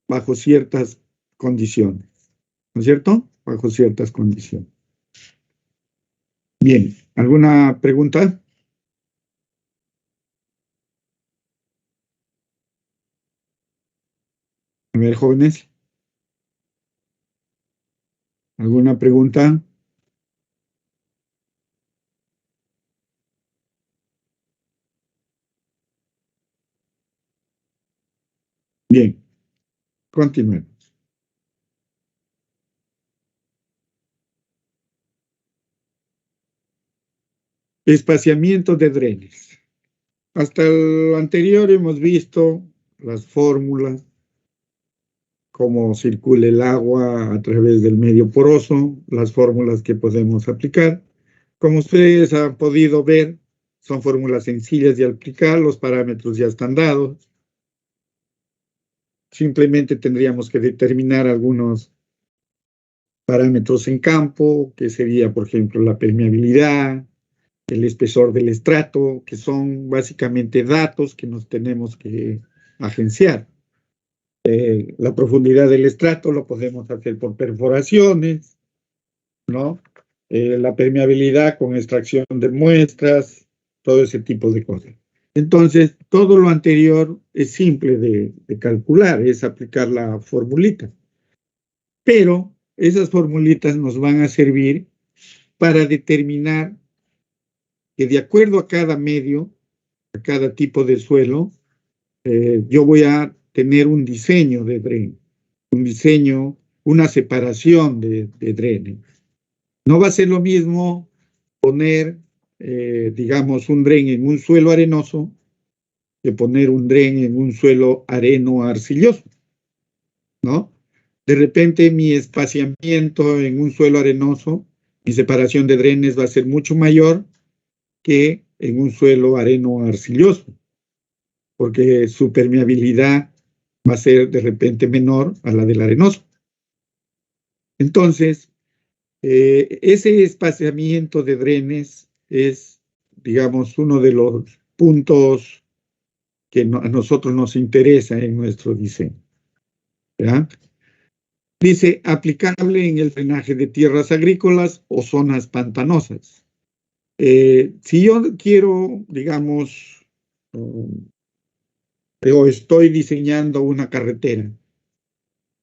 bajo ciertas condiciones, ¿no es cierto? Bajo ciertas condiciones. Bien, ¿alguna pregunta? A ver, jóvenes. ¿Alguna pregunta? Bien, continuemos. Espaciamiento de drenes. Hasta lo anterior hemos visto las fórmulas, cómo circula el agua a través del medio poroso, las fórmulas que podemos aplicar. Como ustedes han podido ver, son fórmulas sencillas de aplicar, los parámetros ya están dados. Simplemente tendríamos que determinar algunos parámetros en campo, que sería, por ejemplo, la permeabilidad, el espesor del estrato, que son básicamente datos que nos tenemos que agenciar. La profundidad del estrato lo podemos hacer por perforaciones, ¿no? La permeabilidad con extracción de muestras, todo ese tipo de cosas. Entonces, todo lo anterior es simple de calcular, es aplicar la formulita. Pero esas formulitas nos van a servir para determinar que de acuerdo a cada medio, a cada tipo de suelo, yo voy a tener un diseño de dren, un diseño, una separación de drenes. No va a ser lo mismo poner, digamos, un dren en un suelo arenoso que poner un dren en un suelo areno-arcilloso, ¿no? De repente mi espaciamiento en un suelo arenoso, mi separación de drenes va a ser mucho mayor que en un suelo areno-arcilloso, porque su permeabilidad va a ser de repente menor a la del arenoso. Entonces, ese espaciamiento de drenes es, digamos, uno de los puntos que a nosotros nos interesa en nuestro diseño. ¿Ya? Dice, aplicable en el drenaje de tierras agrícolas o zonas pantanosas. Si yo quiero, digamos, o estoy diseñando una carretera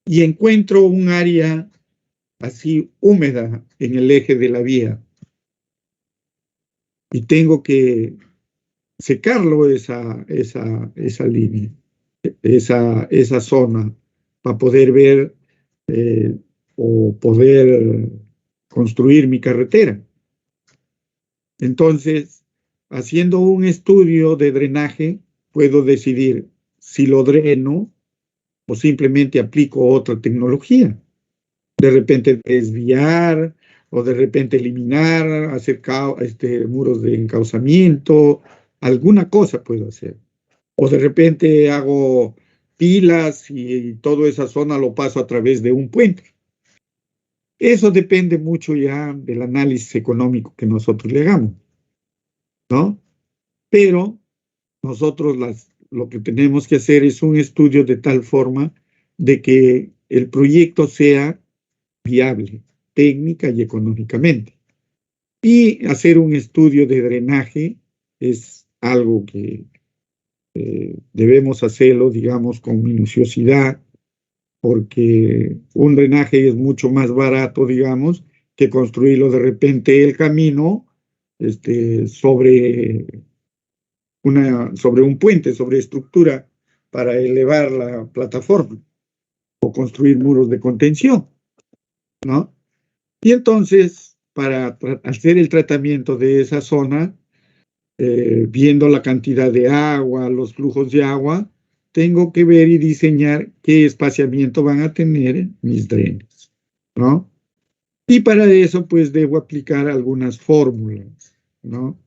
y encuentro un área así húmeda en el eje de la vía y tengo que secarlo esa línea, esa zona, para poder ver o poder construir mi carretera. Entonces, haciendo un estudio de drenaje, puedo decidir si lo dreno o simplemente aplico otra tecnología. De repente desviar o de repente eliminar, hacer muros de encauzamiento, alguna cosa puedo hacer. O de repente hago pilas y toda esa zona lo paso a través de un puente. Eso depende mucho ya del análisis económico que nosotros le hagamos, ¿no? Pero nosotros lo que tenemos que hacer es un estudio de tal forma de que el proyecto sea viable, técnica y económicamente. Y hacer un estudio de drenaje es algo que debemos hacerlo, digamos, con minuciosidad, porque un drenaje es mucho más barato, digamos, que construirlo de repente el camino sobre un puente, sobre estructura para elevar la plataforma o construir muros de contención, ¿no? Y entonces, para hacer el tratamiento de esa zona, viendo la cantidad de agua, los flujos de agua, tengo que ver y diseñar qué espaciamiento van a tener mis drenes, ¿no? Y para eso, pues, debo aplicar algunas fórmulas, ¿no?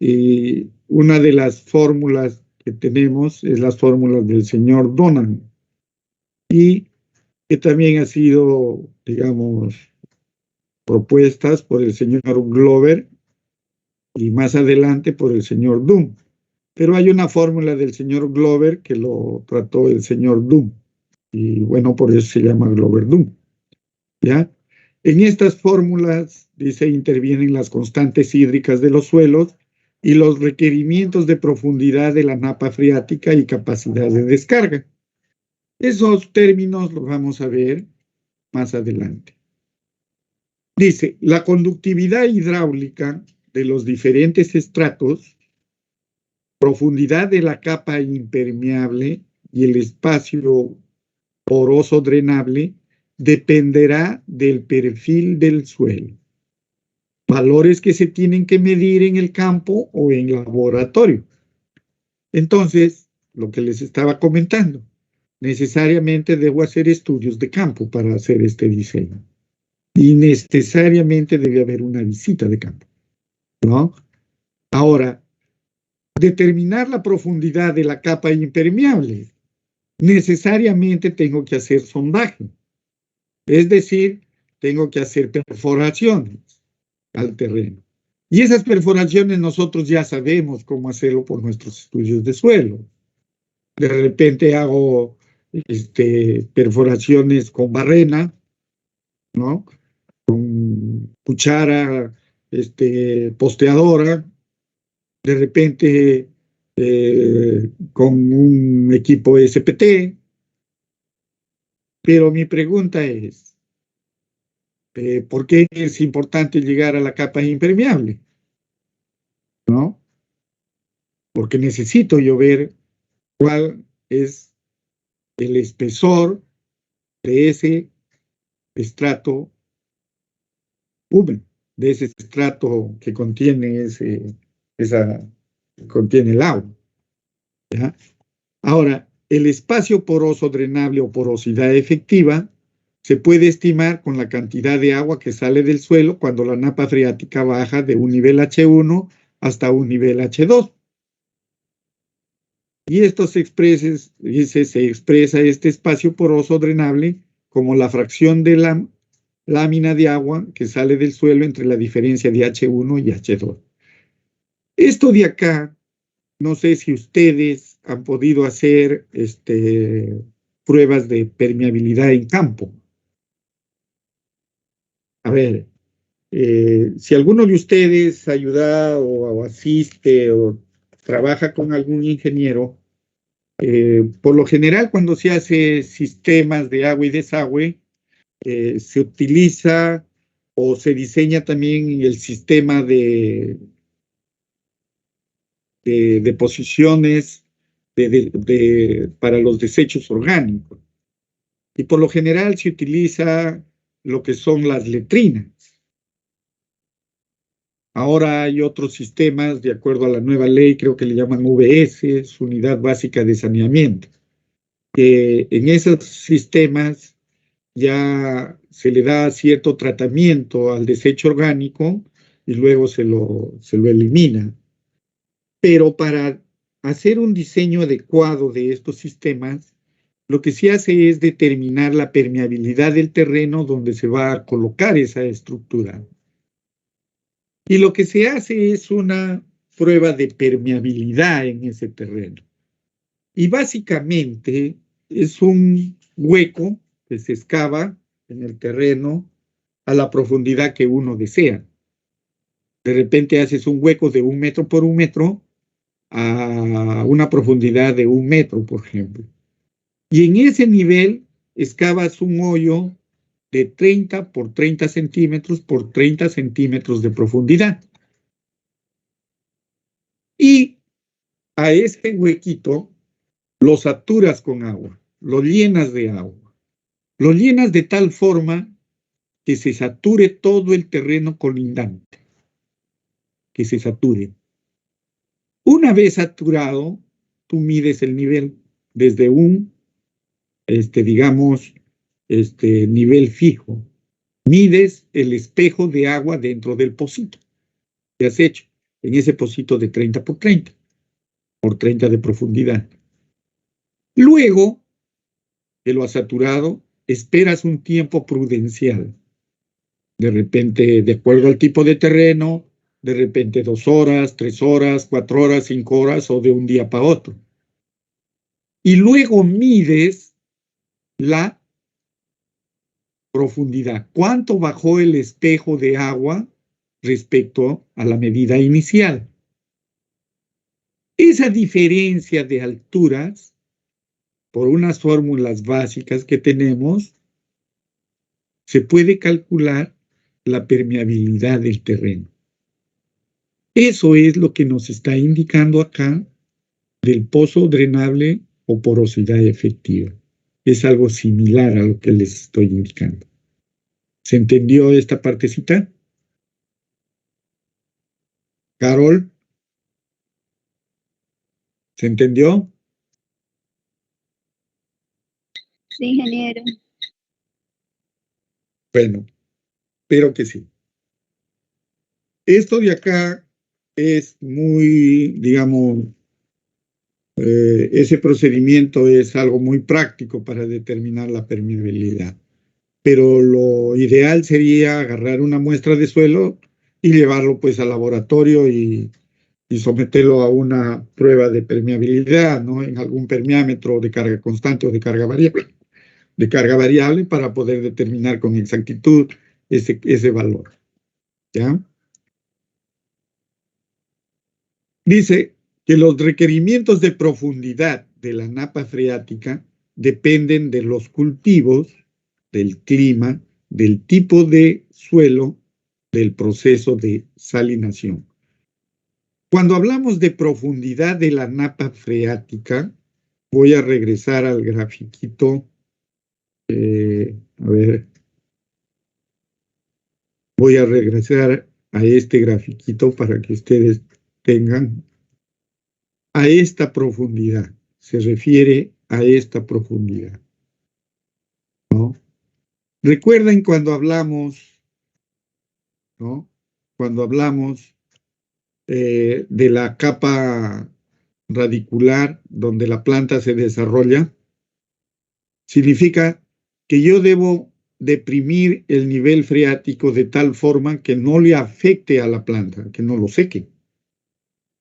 Y una de las fórmulas que tenemos es las fórmulas del señor Donan, y que también ha sido, digamos, propuestas por el señor Glover y más adelante por el señor Doom. Pero hay una fórmula del señor Glover que lo trató el señor Doom, y bueno, por eso se llama Glover Doom, ¿ya? En estas fórmulas, dice, intervienen las constantes hídricas de los suelos y los requerimientos de profundidad de la napa freática y capacidad de descarga. Esos términos los vamos a ver más adelante. Dice, la conductividad hidráulica de los diferentes estratos, profundidad de la capa impermeable y el espacio poroso drenable dependerá del perfil del suelo. Valores que se tienen que medir en el campo o en laboratorio. Entonces, lo que les estaba comentando, necesariamente debo hacer estudios de campo para hacer este diseño. Y necesariamente debe haber una visita de campo, ¿no? Ahora, determinar la profundidad de la capa impermeable. Necesariamente tengo que hacer sondaje. Es decir, tengo que hacer perforaciones al terreno. Y esas perforaciones nosotros ya sabemos cómo hacerlo por nuestros estudios de suelo. De repente hago perforaciones con barrena, ¿no? Con cuchara posteadora, de repente con un equipo SPT. Pero mi pregunta es, ¿por qué es importante llegar a la capa impermeable? ¿No? Porque necesito yo ver cuál es el espesor de ese estrato húmedo, de ese estrato que contiene contiene el agua, ¿ya? Ahora, el espacio poroso drenable o porosidad efectiva se puede estimar con la cantidad de agua que sale del suelo cuando la napa freática baja de un nivel H1 hasta un nivel H2. Y esto se expresa este espacio poroso drenable como la fracción de la lámina de agua que sale del suelo entre la diferencia de H1 y H2. Esto de acá, no sé si ustedes han podido hacer pruebas de permeabilidad en campo. A ver, si alguno de ustedes ayuda o asiste o trabaja con algún ingeniero, por lo general cuando se hace sistemas de agua y desagüe, se utiliza o se diseña también el sistema de deposiciones para los desechos orgánicos. Y por lo general se utiliza lo que son las letrinas. Ahora hay otros sistemas, de acuerdo a la nueva ley, creo que le llaman UBS, Unidad Básica de Saneamiento. En esos sistemas ya se le da cierto tratamiento al desecho orgánico y luego se lo elimina. Pero para hacer un diseño adecuado de estos sistemas, lo que se hace es determinar la permeabilidad del terreno donde se va a colocar esa estructura. Y lo que se hace es una prueba de permeabilidad en ese terreno. Y básicamente es un hueco que se excava en el terreno a la profundidad que uno desea. De repente haces un hueco de 1 metro por 1 metro a una profundidad de 1 metro, por ejemplo. Y en ese nivel excavas un hoyo de 30 por 30 centímetros por 30 centímetros de profundidad. Y a ese huequito lo saturas con agua, lo llenas de agua. Lo llenas de tal forma que se sature todo el terreno colindante. Que se sature. Una vez saturado, tú mides el nivel desde un, nivel fijo. Mides el espejo de agua dentro del pocito que has hecho, en ese pocito de 30 por 30, 30 de profundidad. Luego, que lo has saturado, esperas un tiempo prudencial. De repente, de acuerdo al tipo de terreno, de repente 2 horas, 3 horas, 4 horas, 5 horas o de un día para otro. Y luego mides la profundidad. ¿Cuánto bajó el espejo de agua respecto a la medida inicial? Esa diferencia de alturas, por unas fórmulas básicas que tenemos, se puede calcular la permeabilidad del terreno. Eso es lo que nos está indicando acá del pozo drenable o porosidad efectiva. Es algo similar a lo que les estoy indicando. ¿Se entendió esta partecita? Carol, ¿se entendió? Sí, ingeniero. Bueno, espero que sí. Esto de acá es muy, digamos, ese procedimiento es algo muy práctico para determinar la permeabilidad. Pero lo ideal sería agarrar una muestra de suelo y llevarlo pues al laboratorio y someterlo a una prueba de permeabilidad, ¿no? En algún permeámetro de carga constante o de carga variable para poder determinar con exactitud ese valor, ¿ya? Dice que los requerimientos de profundidad de la napa freática dependen de los cultivos, del clima, del tipo de suelo, del proceso de salinación. Cuando hablamos de profundidad de la napa freática, voy a regresar al grafiquito. A ver, voy a regresar a este grafiquito para que ustedes tengan a esta profundidad. Se refiere a esta profundidad, ¿no? Recuerden cuando hablamos, ¿no? Cuando hablamos de la capa radicular donde la planta se desarrolla, significa que yo debo deprimir el nivel freático de tal forma que no le afecte a la planta, que no lo seque,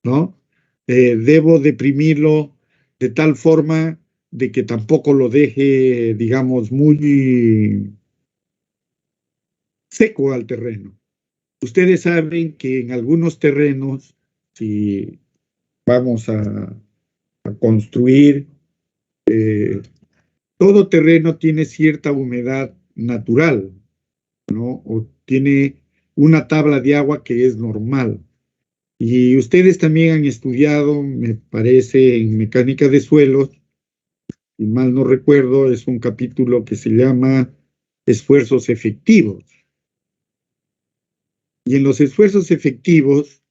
¿no? Debo deprimirlo de tal forma de que tampoco lo deje, digamos, muy seco al terreno. Ustedes saben que en algunos terrenos, si vamos a construir, todo terreno tiene cierta humedad natural, ¿no? O tiene una tabla de agua que es normal. Y ustedes también han estudiado, me parece, en mecánica de suelos, si mal no recuerdo, es un capítulo que se llama esfuerzos efectivos. Y en los esfuerzos efectivos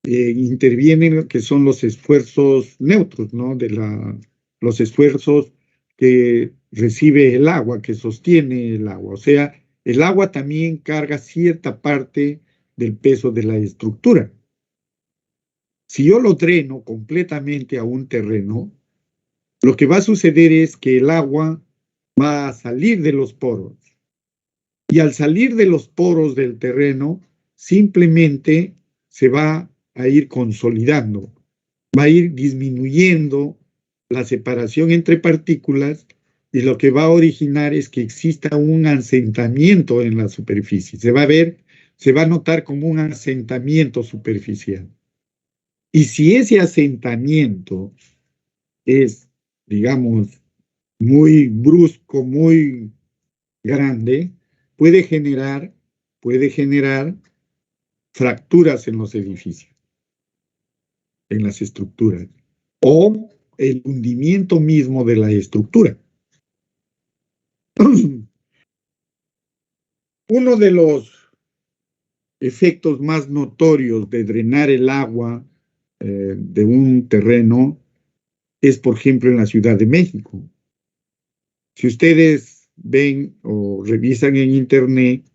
intervienen lo que son los esfuerzos neutros, ¿no? Los esfuerzos que recibe el agua, que sostiene el agua. O sea, el agua también carga cierta parte del peso de la estructura. Si yo lo dreno completamente a un terreno, lo que va a suceder es que el agua va a salir de los poros. Y al salir de los poros del terreno, simplemente se va a ir consolidando, va a ir disminuyendo la separación entre partículas y lo que va a originar es que exista un asentamiento en la superficie. Se va a ver, se va a notar como un asentamiento superficial. Y si ese asentamiento es, digamos, muy brusco, muy grande, puede generar fracturas en los edificios, en las estructuras, o el hundimiento mismo de la estructura. Uno de los efectos más notorios de drenar el agua de un terreno es, por ejemplo, en la Ciudad de México. Si ustedes ven o revisan en internet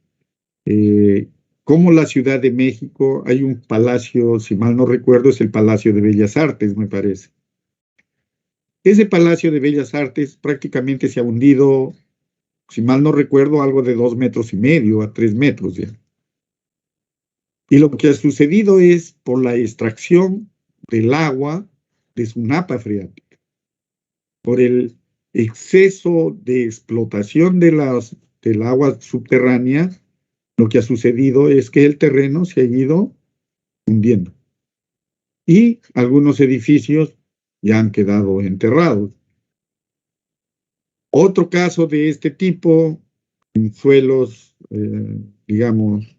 cómo la Ciudad de México, hay un palacio, si mal no recuerdo, es el Palacio de Bellas Artes, me parece. Ese Palacio de Bellas Artes prácticamente se ha hundido, si mal no recuerdo, algo de 2,5 metros a 3 metros ya. Y lo que ha sucedido es por la extracción del agua de su napa freática, por el exceso de explotación del agua subterránea. Lo que ha sucedido es que el terreno se ha ido hundiendo y algunos edificios ya han quedado enterrados. Otro caso de este tipo, en suelos, digamos,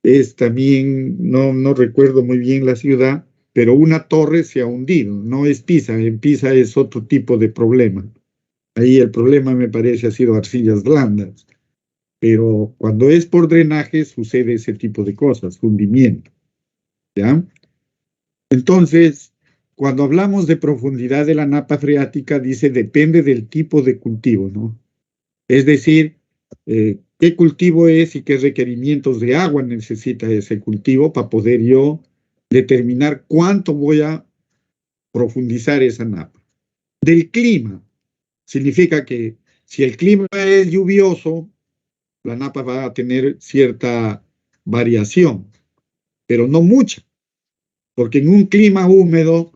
es también, no recuerdo muy bien la ciudad, pero una torre se ha hundido, no es Pisa, en Pisa es otro tipo de problema. Ahí el problema me parece ha sido arcillas blandas, pero cuando es por drenaje sucede ese tipo de cosas, hundimiento, ¿ya? Entonces, cuando hablamos de profundidad de la napa freática, dice depende del tipo de cultivo, ¿no? Es decir, qué cultivo es y qué requerimientos de agua necesita ese cultivo para poder yo determinar cuánto voy a profundizar esa napa. Del clima, significa que si el clima es lluvioso, la napa va a tener cierta variación, pero no mucha, porque en un clima húmedo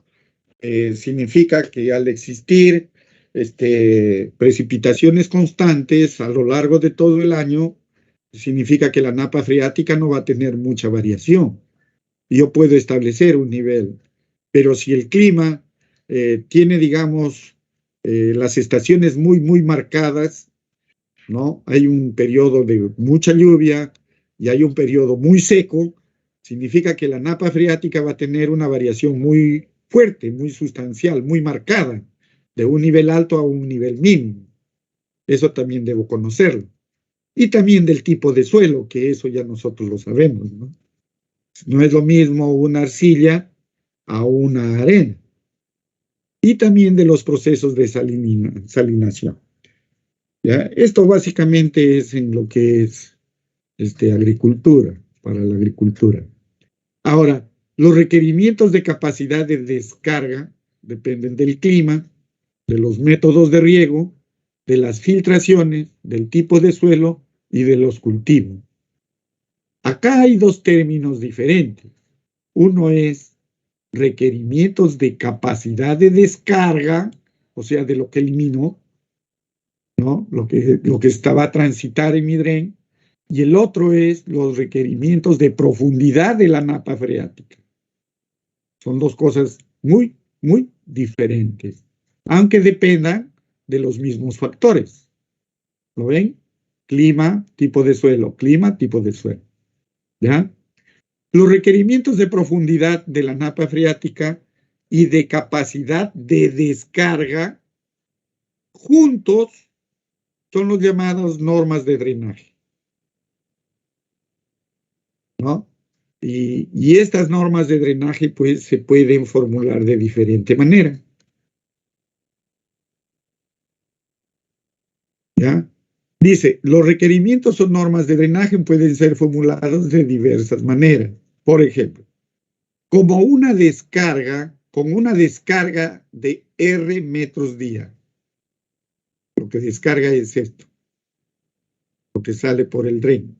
significa que al existir precipitaciones constantes a lo largo de todo el año, significa que la napa freática no va a tener mucha variación. Yo puedo establecer un nivel, pero si el clima tiene, digamos, las estaciones muy marcadas, ¿no? Hay un periodo de mucha lluvia y hay un periodo muy seco, significa que la napa freática va a tener una variación muy fuerte, muy sustancial, muy marcada, de un nivel alto a un nivel mínimo. Eso también debo conocerlo. Y también del tipo de suelo, que eso ya nosotros lo sabemos, ¿no? No es lo mismo una arcilla a una arena. Y también de los procesos de salinación. ¿Ya? Esto básicamente es en lo que es agricultura, para la agricultura. Ahora, los requerimientos de capacidad de descarga dependen del clima, de los métodos de riego, de las filtraciones, del tipo de suelo y de los cultivos. Acá hay dos términos diferentes. Uno es requerimientos de capacidad de descarga, o sea, de lo que eliminó, ¿no? Lo que estaba a transitar en mi dren, y el otro es los requerimientos de profundidad de la napa freática. Son dos cosas muy diferentes, aunque dependan de los mismos factores. ¿Lo ven? Clima, tipo de suelo, clima, tipo de suelo. ¿Ya? Los requerimientos de profundidad de la napa freática y de capacidad de descarga juntos son los llamados normas de drenaje, ¿no? Y estas normas de drenaje pues se pueden formular de diferente manera. ¿Ya? Dice, los requerimientos o normas de drenaje pueden ser formulados de diversas maneras. Por ejemplo, como una descarga, con una descarga de R metros día. Lo que descarga es esto, lo que sale por el dren.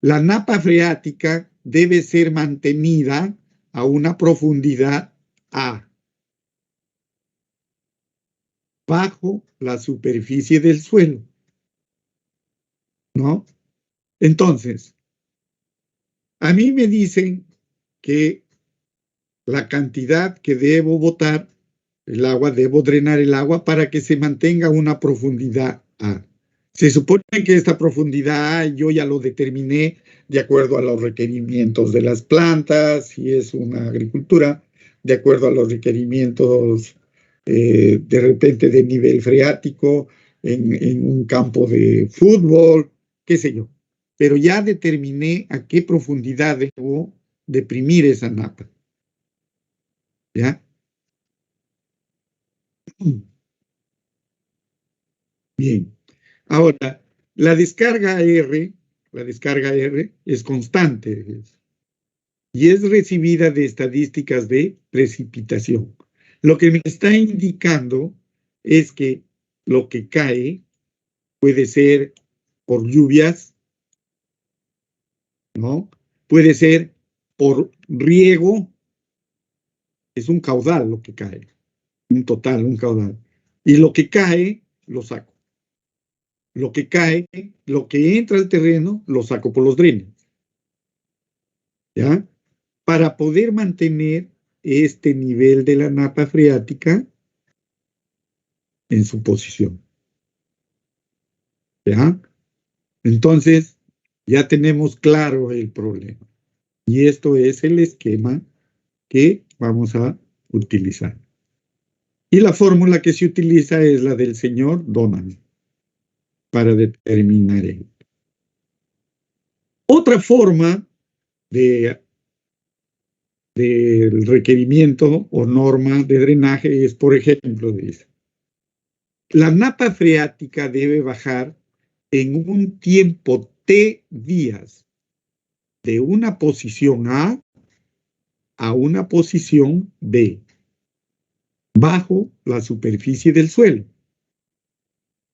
La napa freática debe ser mantenida a una profundidad A, bajo la superficie del suelo, ¿no? Entonces, a mí me dicen que la cantidad que debo botar el agua, debo drenar el agua para que se mantenga una profundidad A. Se supone que esta profundidad A yo ya lo determiné de acuerdo a los requerimientos de las plantas, si es una agricultura, de acuerdo a los requerimientos de repente de nivel freático en un campo de fútbol, qué sé yo. Pero ya determiné a qué profundidad debo deprimir esa napa. ¿Ya? Bien. Ahora, la descarga R es constante y es recibida de estadísticas de precipitación. Lo que me está indicando es que lo que cae puede ser por lluvias, ¿no? Puede ser por riego, es un caudal lo que cae, un total, un caudal. Y lo que cae, lo saco. Lo que cae, lo que entra al terreno, lo saco por los drenes. ¿Ya? Para poder mantener este nivel de la napa freática en su posición. ¿Ya? Entonces, ya tenemos claro el problema. Y esto es el esquema que vamos a utilizar. Y la fórmula que se utiliza es la del señor Donovan para determinar esto. Otra forma del requerimiento o norma de drenaje es, por ejemplo, dice, la napa freática debe bajar en un tiempo T días de una posición A una posición B, bajo la superficie del suelo,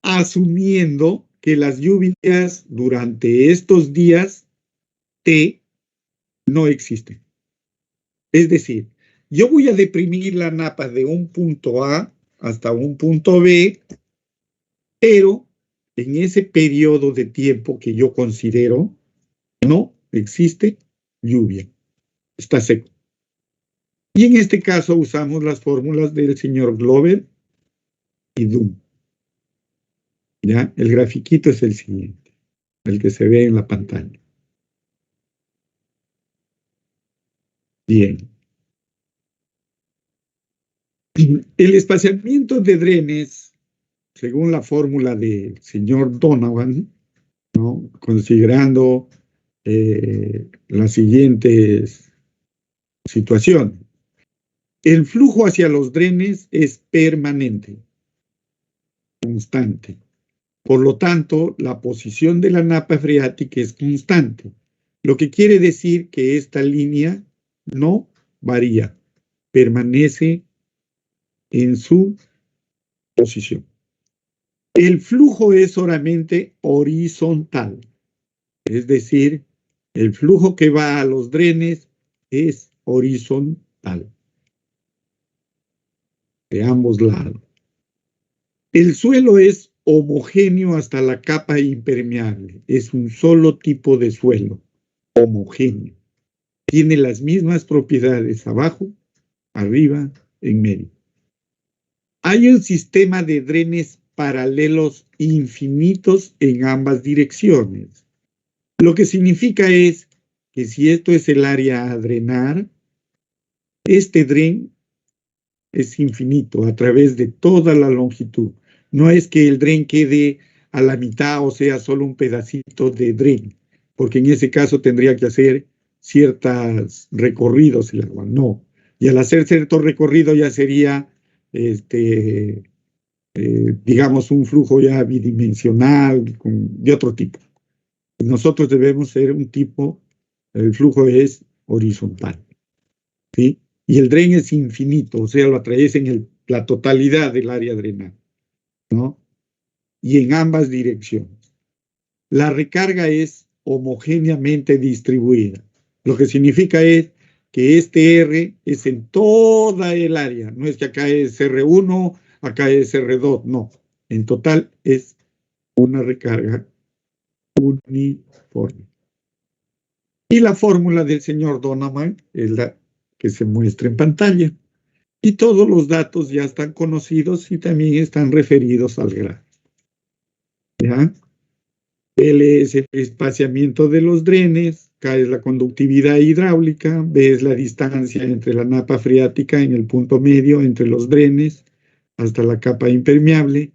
asumiendo que las lluvias durante estos días T no existen. Es decir, yo voy a deprimir la napa de un punto A hasta un punto B, pero en ese periodo de tiempo que yo considero no existe lluvia, está seco. Y en este caso usamos las fórmulas del señor Glover y Doom. ¿Ya? El grafiquito es el siguiente, el que se ve en la pantalla. Bien. El espaciamiento de drenes, según la fórmula del señor Donovan, ¿no? Considerando las siguientes situaciones. El flujo hacia los drenes es permanente, constante. Por lo tanto, la posición de la napa freática es constante, lo que quiere decir que esta línea no varía, permanece en su posición. El flujo es solamente horizontal, es decir, el flujo que va a los drenes es horizontal, de ambos lados. El suelo es homogéneo hasta la capa impermeable, es un solo tipo de suelo, homogéneo. Tiene las mismas propiedades abajo, arriba, en medio. Hay un sistema de drenes paralelos infinitos en ambas direcciones. Lo que significa es que si esto es el área a drenar, este dren es infinito a través de toda la longitud. No es que el dren quede a la mitad o sea solo un pedacito de dren, porque en ese caso tendría que hacer ciertos recorridos el agua. No. Y al hacer cierto recorrido ya sería, digamos, un flujo ya bidimensional de otro tipo. Nosotros debemos ser un tipo, el flujo es horizontal, ¿sí? Y el dren es infinito, o sea, lo atraviesa en la totalidad del área drenada, ¿no? Y en ambas direcciones. La recarga es homogéneamente distribuida, lo que significa es que este R es en toda el área, no es que acá es R1, acá es R2, no. En total es una recarga uniforme. Y la fórmula del señor Donovan es la que se muestra en pantalla. Y todos los datos ya están conocidos y también están referidos al gráfico. ¿Ya? L es el espaciamiento de los drenes, K es la conductividad hidráulica, B es la distancia entre la napa freática en el punto medio entre los drenes hasta la capa impermeable,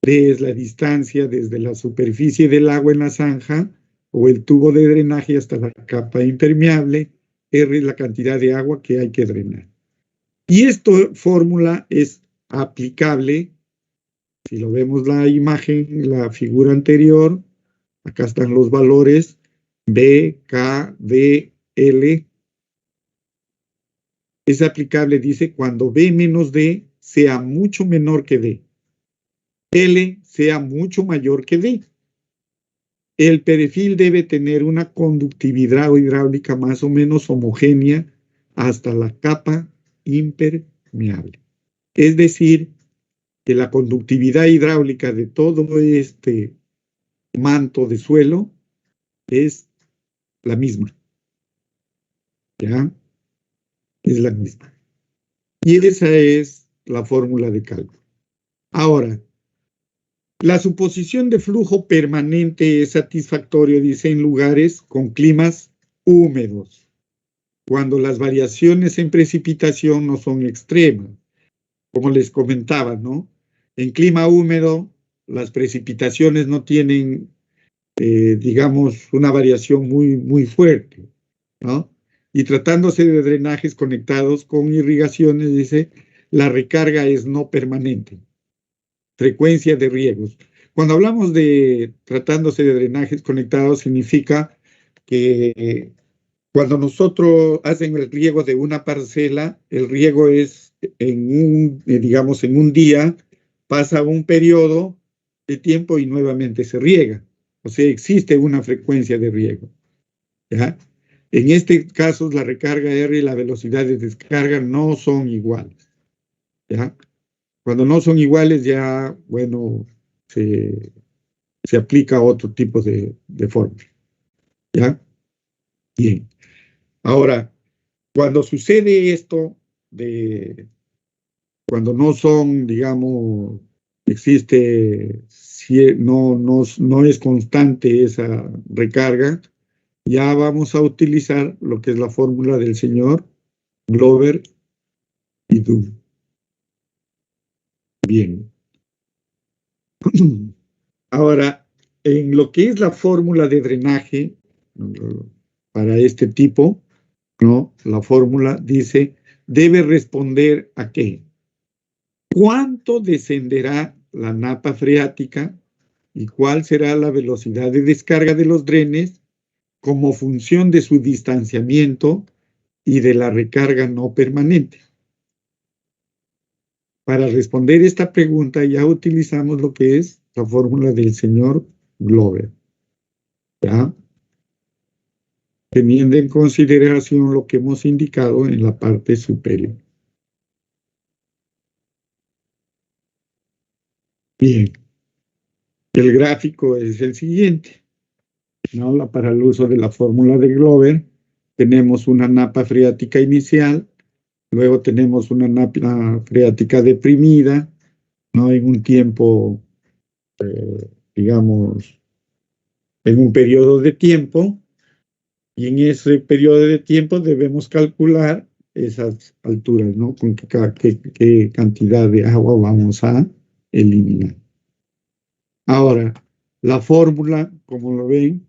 D es la distancia desde la superficie del agua en la zanja o el tubo de drenaje hasta la capa impermeable, R es la cantidad de agua que hay que drenar. Y esta fórmula es aplicable, si lo vemos la imagen, la figura anterior, acá están los valores B, K, D, L, Es aplicable, dice, cuando B menos D sea mucho menor que D. L sea mucho mayor que D. El perfil debe tener una conductividad hidráulica más o menos homogénea hasta la capa impermeable. Es decir, que la conductividad hidráulica de todo este manto de suelo es la misma. ¿Ya? Es la misma. Y esa es la fórmula de cálculo. Ahora, la suposición de flujo permanente es satisfactorio, dice, en lugares con climas húmedos, cuando las variaciones en precipitación no son extremas. Como les comentaba, ¿no? En clima húmedo, las precipitaciones no tienen, digamos, una variación muy fuerte, ¿no? Y tratándose de drenajes conectados con irrigaciones, dice, la recarga es no permanente. Frecuencia de riegos. Cuando hablamos de tratándose de drenajes conectados, significa que cuando nosotros hacen el riego de una parcela, el riego es digamos, en un día, pasa un periodo de tiempo y nuevamente se riega. O sea, existe una frecuencia de riego. ¿Ya? En este caso, la recarga R y la velocidad de descarga no son iguales. ¿Ya? Cuando no son iguales, ya, bueno, se aplica otro tipo de fórmula. ¿Ya? Bien. Ahora, cuando sucede esto, cuando no son, digamos, existe, no es constante esa recarga, ya vamos a utilizar lo que es la fórmula del señor Glover y Doom. Bien. Ahora, en lo que es la fórmula de drenaje para este tipo, ¿no? La fórmula dice, debe responder a qué. ¿Cuánto descenderá la napa freática y cuál será la velocidad de descarga de los drenes como función de su distanciamiento y de la recarga no permanente? Para responder esta pregunta ya utilizamos lo que es la fórmula del señor Glover, ¿ya? Teniendo en consideración lo que hemos indicado en la parte superior. Bien, el gráfico es el siguiente, ¿no? Para el uso de la fórmula de Glover, tenemos una napa freática inicial, luego tenemos una napa freática deprimida, ¿no? En un tiempo, digamos, en un periodo de tiempo, y en ese periodo de tiempo debemos calcular esas alturas, ¿no? Con qué cantidad de agua vamos a eliminar. Ahora, la fórmula, como lo ven,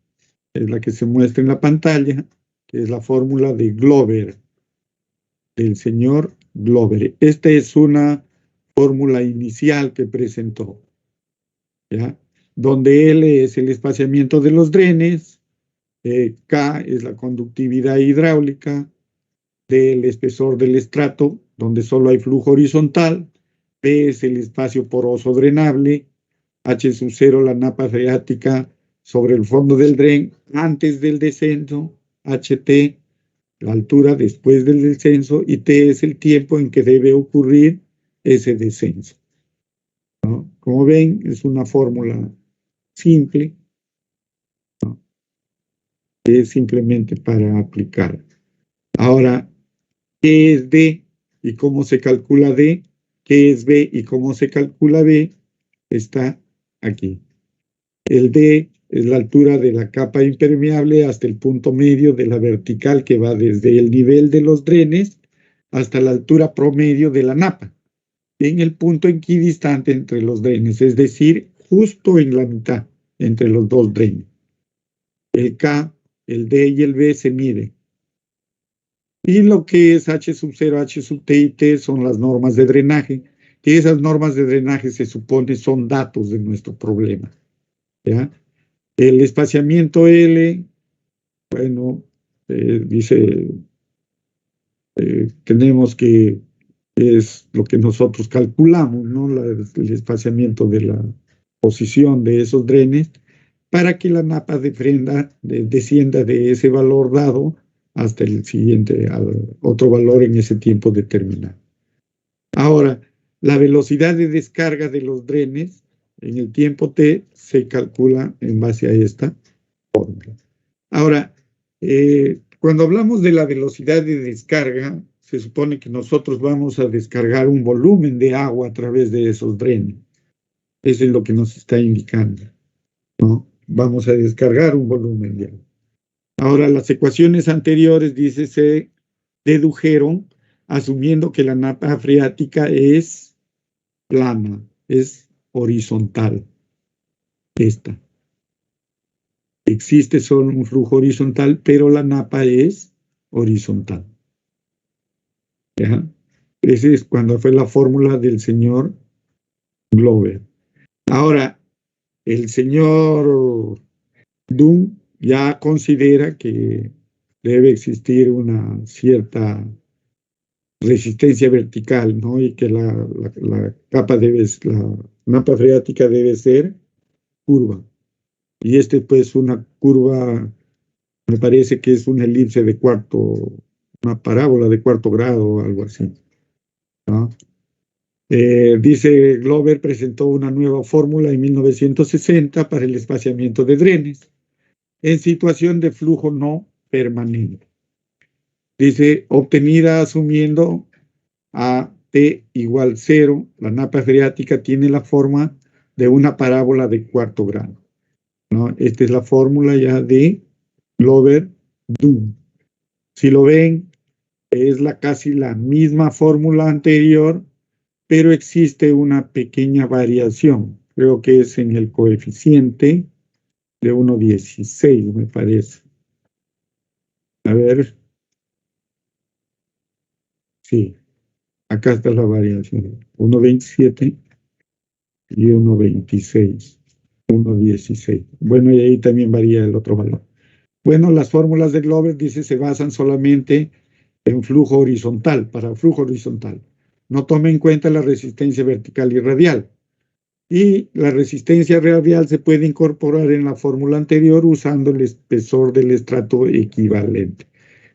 es la que se muestra en la pantalla, que es la fórmula de Glover, del señor Glover. Esta es una fórmula inicial que presentó, ¿ya? Donde L es el espaciamiento de los drenes, K es la conductividad hidráulica, D el espesor del estrato, donde solo hay flujo horizontal, P es el espacio poroso drenable, H sub 0 la napa freática sobre el fondo del dren antes del descenso, HT la altura después del descenso y T es el tiempo en que debe ocurrir ese descenso, ¿no? Como ven, es una fórmula simple, ¿no? Que es simplemente para aplicar. Ahora, ¿qué es D y cómo se calcula D? ¿Qué es B y cómo se calcula B? Está aquí. El D es la altura de la capa impermeable hasta el punto medio de la vertical que va desde el nivel de los drenes hasta la altura promedio de la napa, en el punto equidistante entre los drenes, es decir, justo en la mitad entre los dos drenes. El K, el D y el B se miden. Y lo que es H sub 0, H sub T y T son las normas de drenaje, que esas normas de drenaje se supone son datos de nuestro problema, ¿ya? El espaciamiento L, bueno, dice tenemos que es lo que nosotros calculamos, ¿no? El espaciamiento de la posición de esos drenes para que la napa descienda de ese valor dado hasta el siguiente, otro valor en ese tiempo determinado. Ahora, la velocidad de descarga de los drenes en el tiempo t se calcula en base a esta fórmula. Ahora, cuando hablamos de la velocidad de descarga, se supone que nosotros vamos a descargar un volumen de agua a través de esos drenes. Eso es lo que nos está indicando, ¿no? Vamos a descargar un volumen de agua. Ahora, las ecuaciones anteriores, dice, se dedujeron asumiendo que la napa freática es plana, es horizontal. Esta. Existe solo un flujo horizontal, pero la napa es horizontal. ¿Ya? Esa es cuando fue la fórmula del señor Glover. Ahora, el señor Dunn ya considera que debe existir una cierta resistencia vertical, ¿no? Y que la napa freática debe ser curva. Y pues una curva, me parece que es una elipse de una parábola de cuarto grado o algo así, ¿no? Dice Glover presentó una nueva fórmula en 1960 para el espaciamiento de drenes en situación de flujo no permanente. Dice, obtenida asumiendo a t igual 0, la napa freática tiene la forma de una parábola de cuarto grado, ¿no? Esta es la fórmula ya de Glover-Dunn. Si lo ven, es casi la misma fórmula anterior, pero existe una pequeña variación. Creo que es en el coeficiente de 1,16, me parece. A ver. Sí, acá está la variación. 1,27 y 1,26. 1,16. Bueno, y ahí también varía el otro valor. Bueno, las fórmulas de Glover, dice, se basan solamente en flujo horizontal, para flujo horizontal. No toma en cuenta la resistencia vertical y radial. Y la resistencia radial se puede incorporar en la fórmula anterior usando el espesor del estrato equivalente.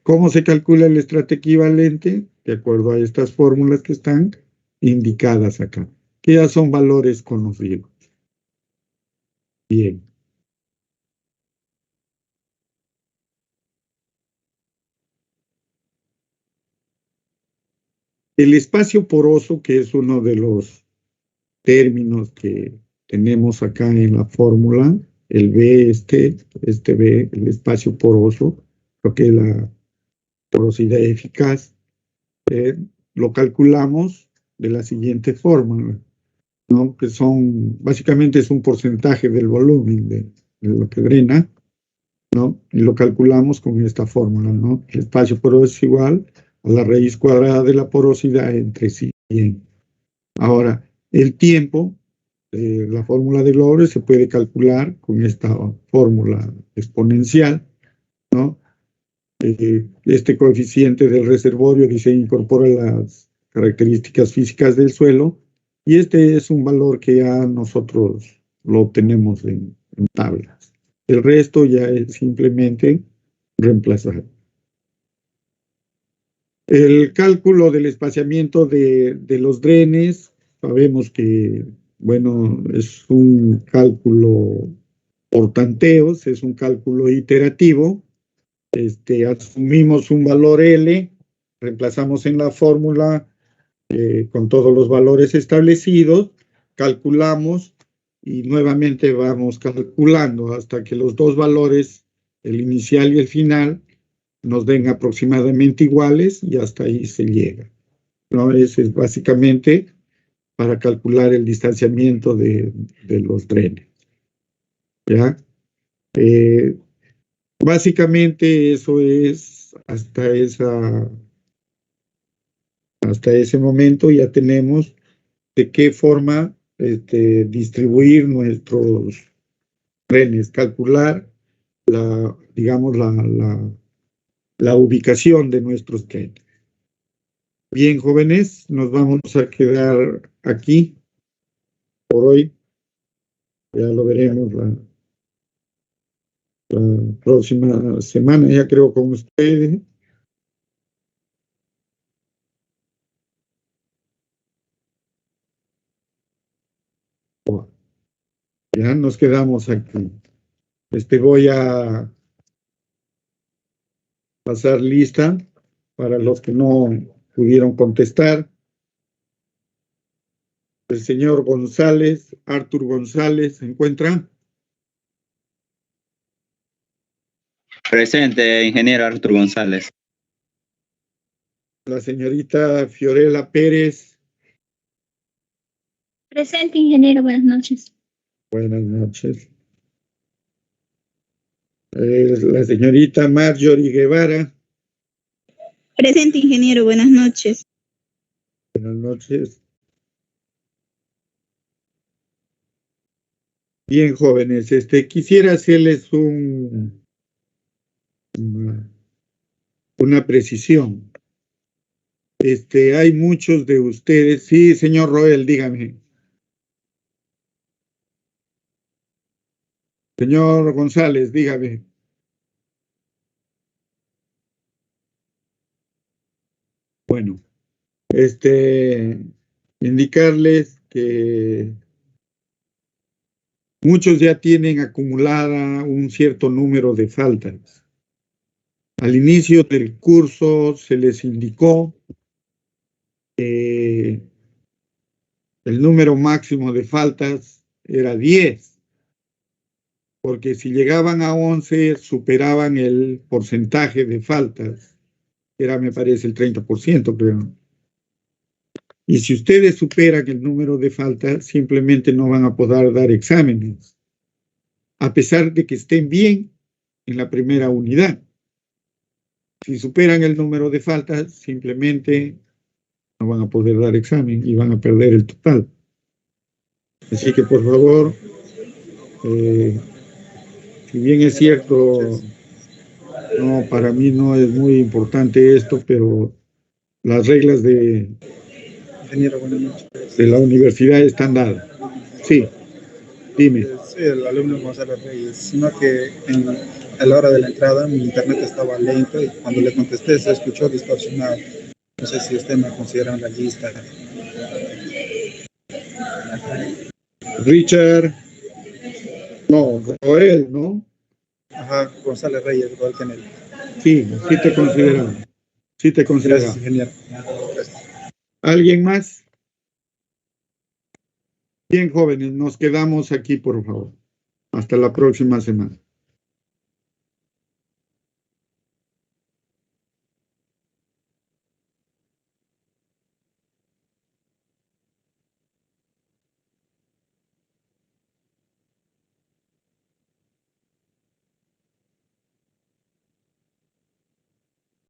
¿Cómo se calcula el estrato equivalente? De acuerdo a estas fórmulas que están indicadas acá, que ya son valores conocidos. Bien. El espacio poroso, que es uno de los términos que tenemos acá en la fórmula, el B, este B, el espacio poroso, lo que es la porosidad eficaz, lo calculamos de la siguiente forma, ¿no? Que básicamente es un porcentaje del volumen de lo que drena, ¿no? Y lo calculamos con esta fórmula, ¿no? El espacio poroso es igual a la raíz cuadrada de la porosidad entre 100. Ahora, el tiempo, la fórmula de Glover se puede calcular con esta fórmula exponencial, ¿no? Este coeficiente del reservorio dice incorpora las características físicas del suelo y este es un valor que ya nosotros lo obtenemos en tablas. El resto ya es simplemente reemplazar. El cálculo del espaciamiento de los drenes, sabemos que, bueno, es un cálculo por tanteos, es un cálculo iterativo. Asumimos un valor L, reemplazamos en la fórmula con todos los valores establecidos, calculamos y nuevamente vamos calculando hasta que los dos valores, el inicial y el final, nos den aproximadamente iguales y hasta ahí se llega, ¿no? Ese es básicamente para calcular el distanciamiento de los drenes, ¿ya? Básicamente eso es hasta ese momento ya tenemos de qué forma distribuir nuestros drenes, calcular digamos, la ubicación de nuestros drenes. Bien, jóvenes, nos vamos a quedar aquí por hoy. Ya lo veremos la próxima semana, ya creo, con ustedes. Ya nos quedamos aquí. Voy a pasar lista para los que no pudieron contestar. El señor González, Artur González, ¿se encuentra? Presente, ingeniero Artur González. La señorita Fiorella Pérez. Presente, ingeniero. Buenas noches. Buenas noches. La señorita Marjorie Guevara. Presente, ingeniero. Buenas noches. Buenas noches. Bien, jóvenes, quisiera hacerles una precisión. Hay muchos de ustedes. Sí, señor Roel, dígame. Señor González, dígame. Bueno, indicarles que muchos ya tienen acumulada un cierto número de faltas. Al inicio del curso se les indicó que el número máximo de faltas era 10, porque si llegaban a 11 superaban el porcentaje de faltas. Era, me parece, el 30%, creo. Y si ustedes superan el número de faltas, simplemente no van a poder dar exámenes, a pesar de que estén bien en la primera unidad. Si superan el número de faltas, simplemente no van a poder dar examen y van a perder el total. Así que, por favor, si bien es cierto, no, para mí no es muy importante esto, pero las reglas de la universidad están dadas. Sí, dime. Sí, el alumno Gonzalo Reyes, sino que a la hora de la entrada mi internet estaba lento y cuando le contesté se escuchó distorsionado. No sé si usted me considera en la lista. Richard, no, Joel, ¿no? Ajá, González Reyes, igual que en él. Sí, sí te consideramos. Sí te Gracias, consideramos. ingeniero. Gracias. ¿Alguien más? Bien, jóvenes, nos quedamos aquí, por favor. Hasta la próxima semana.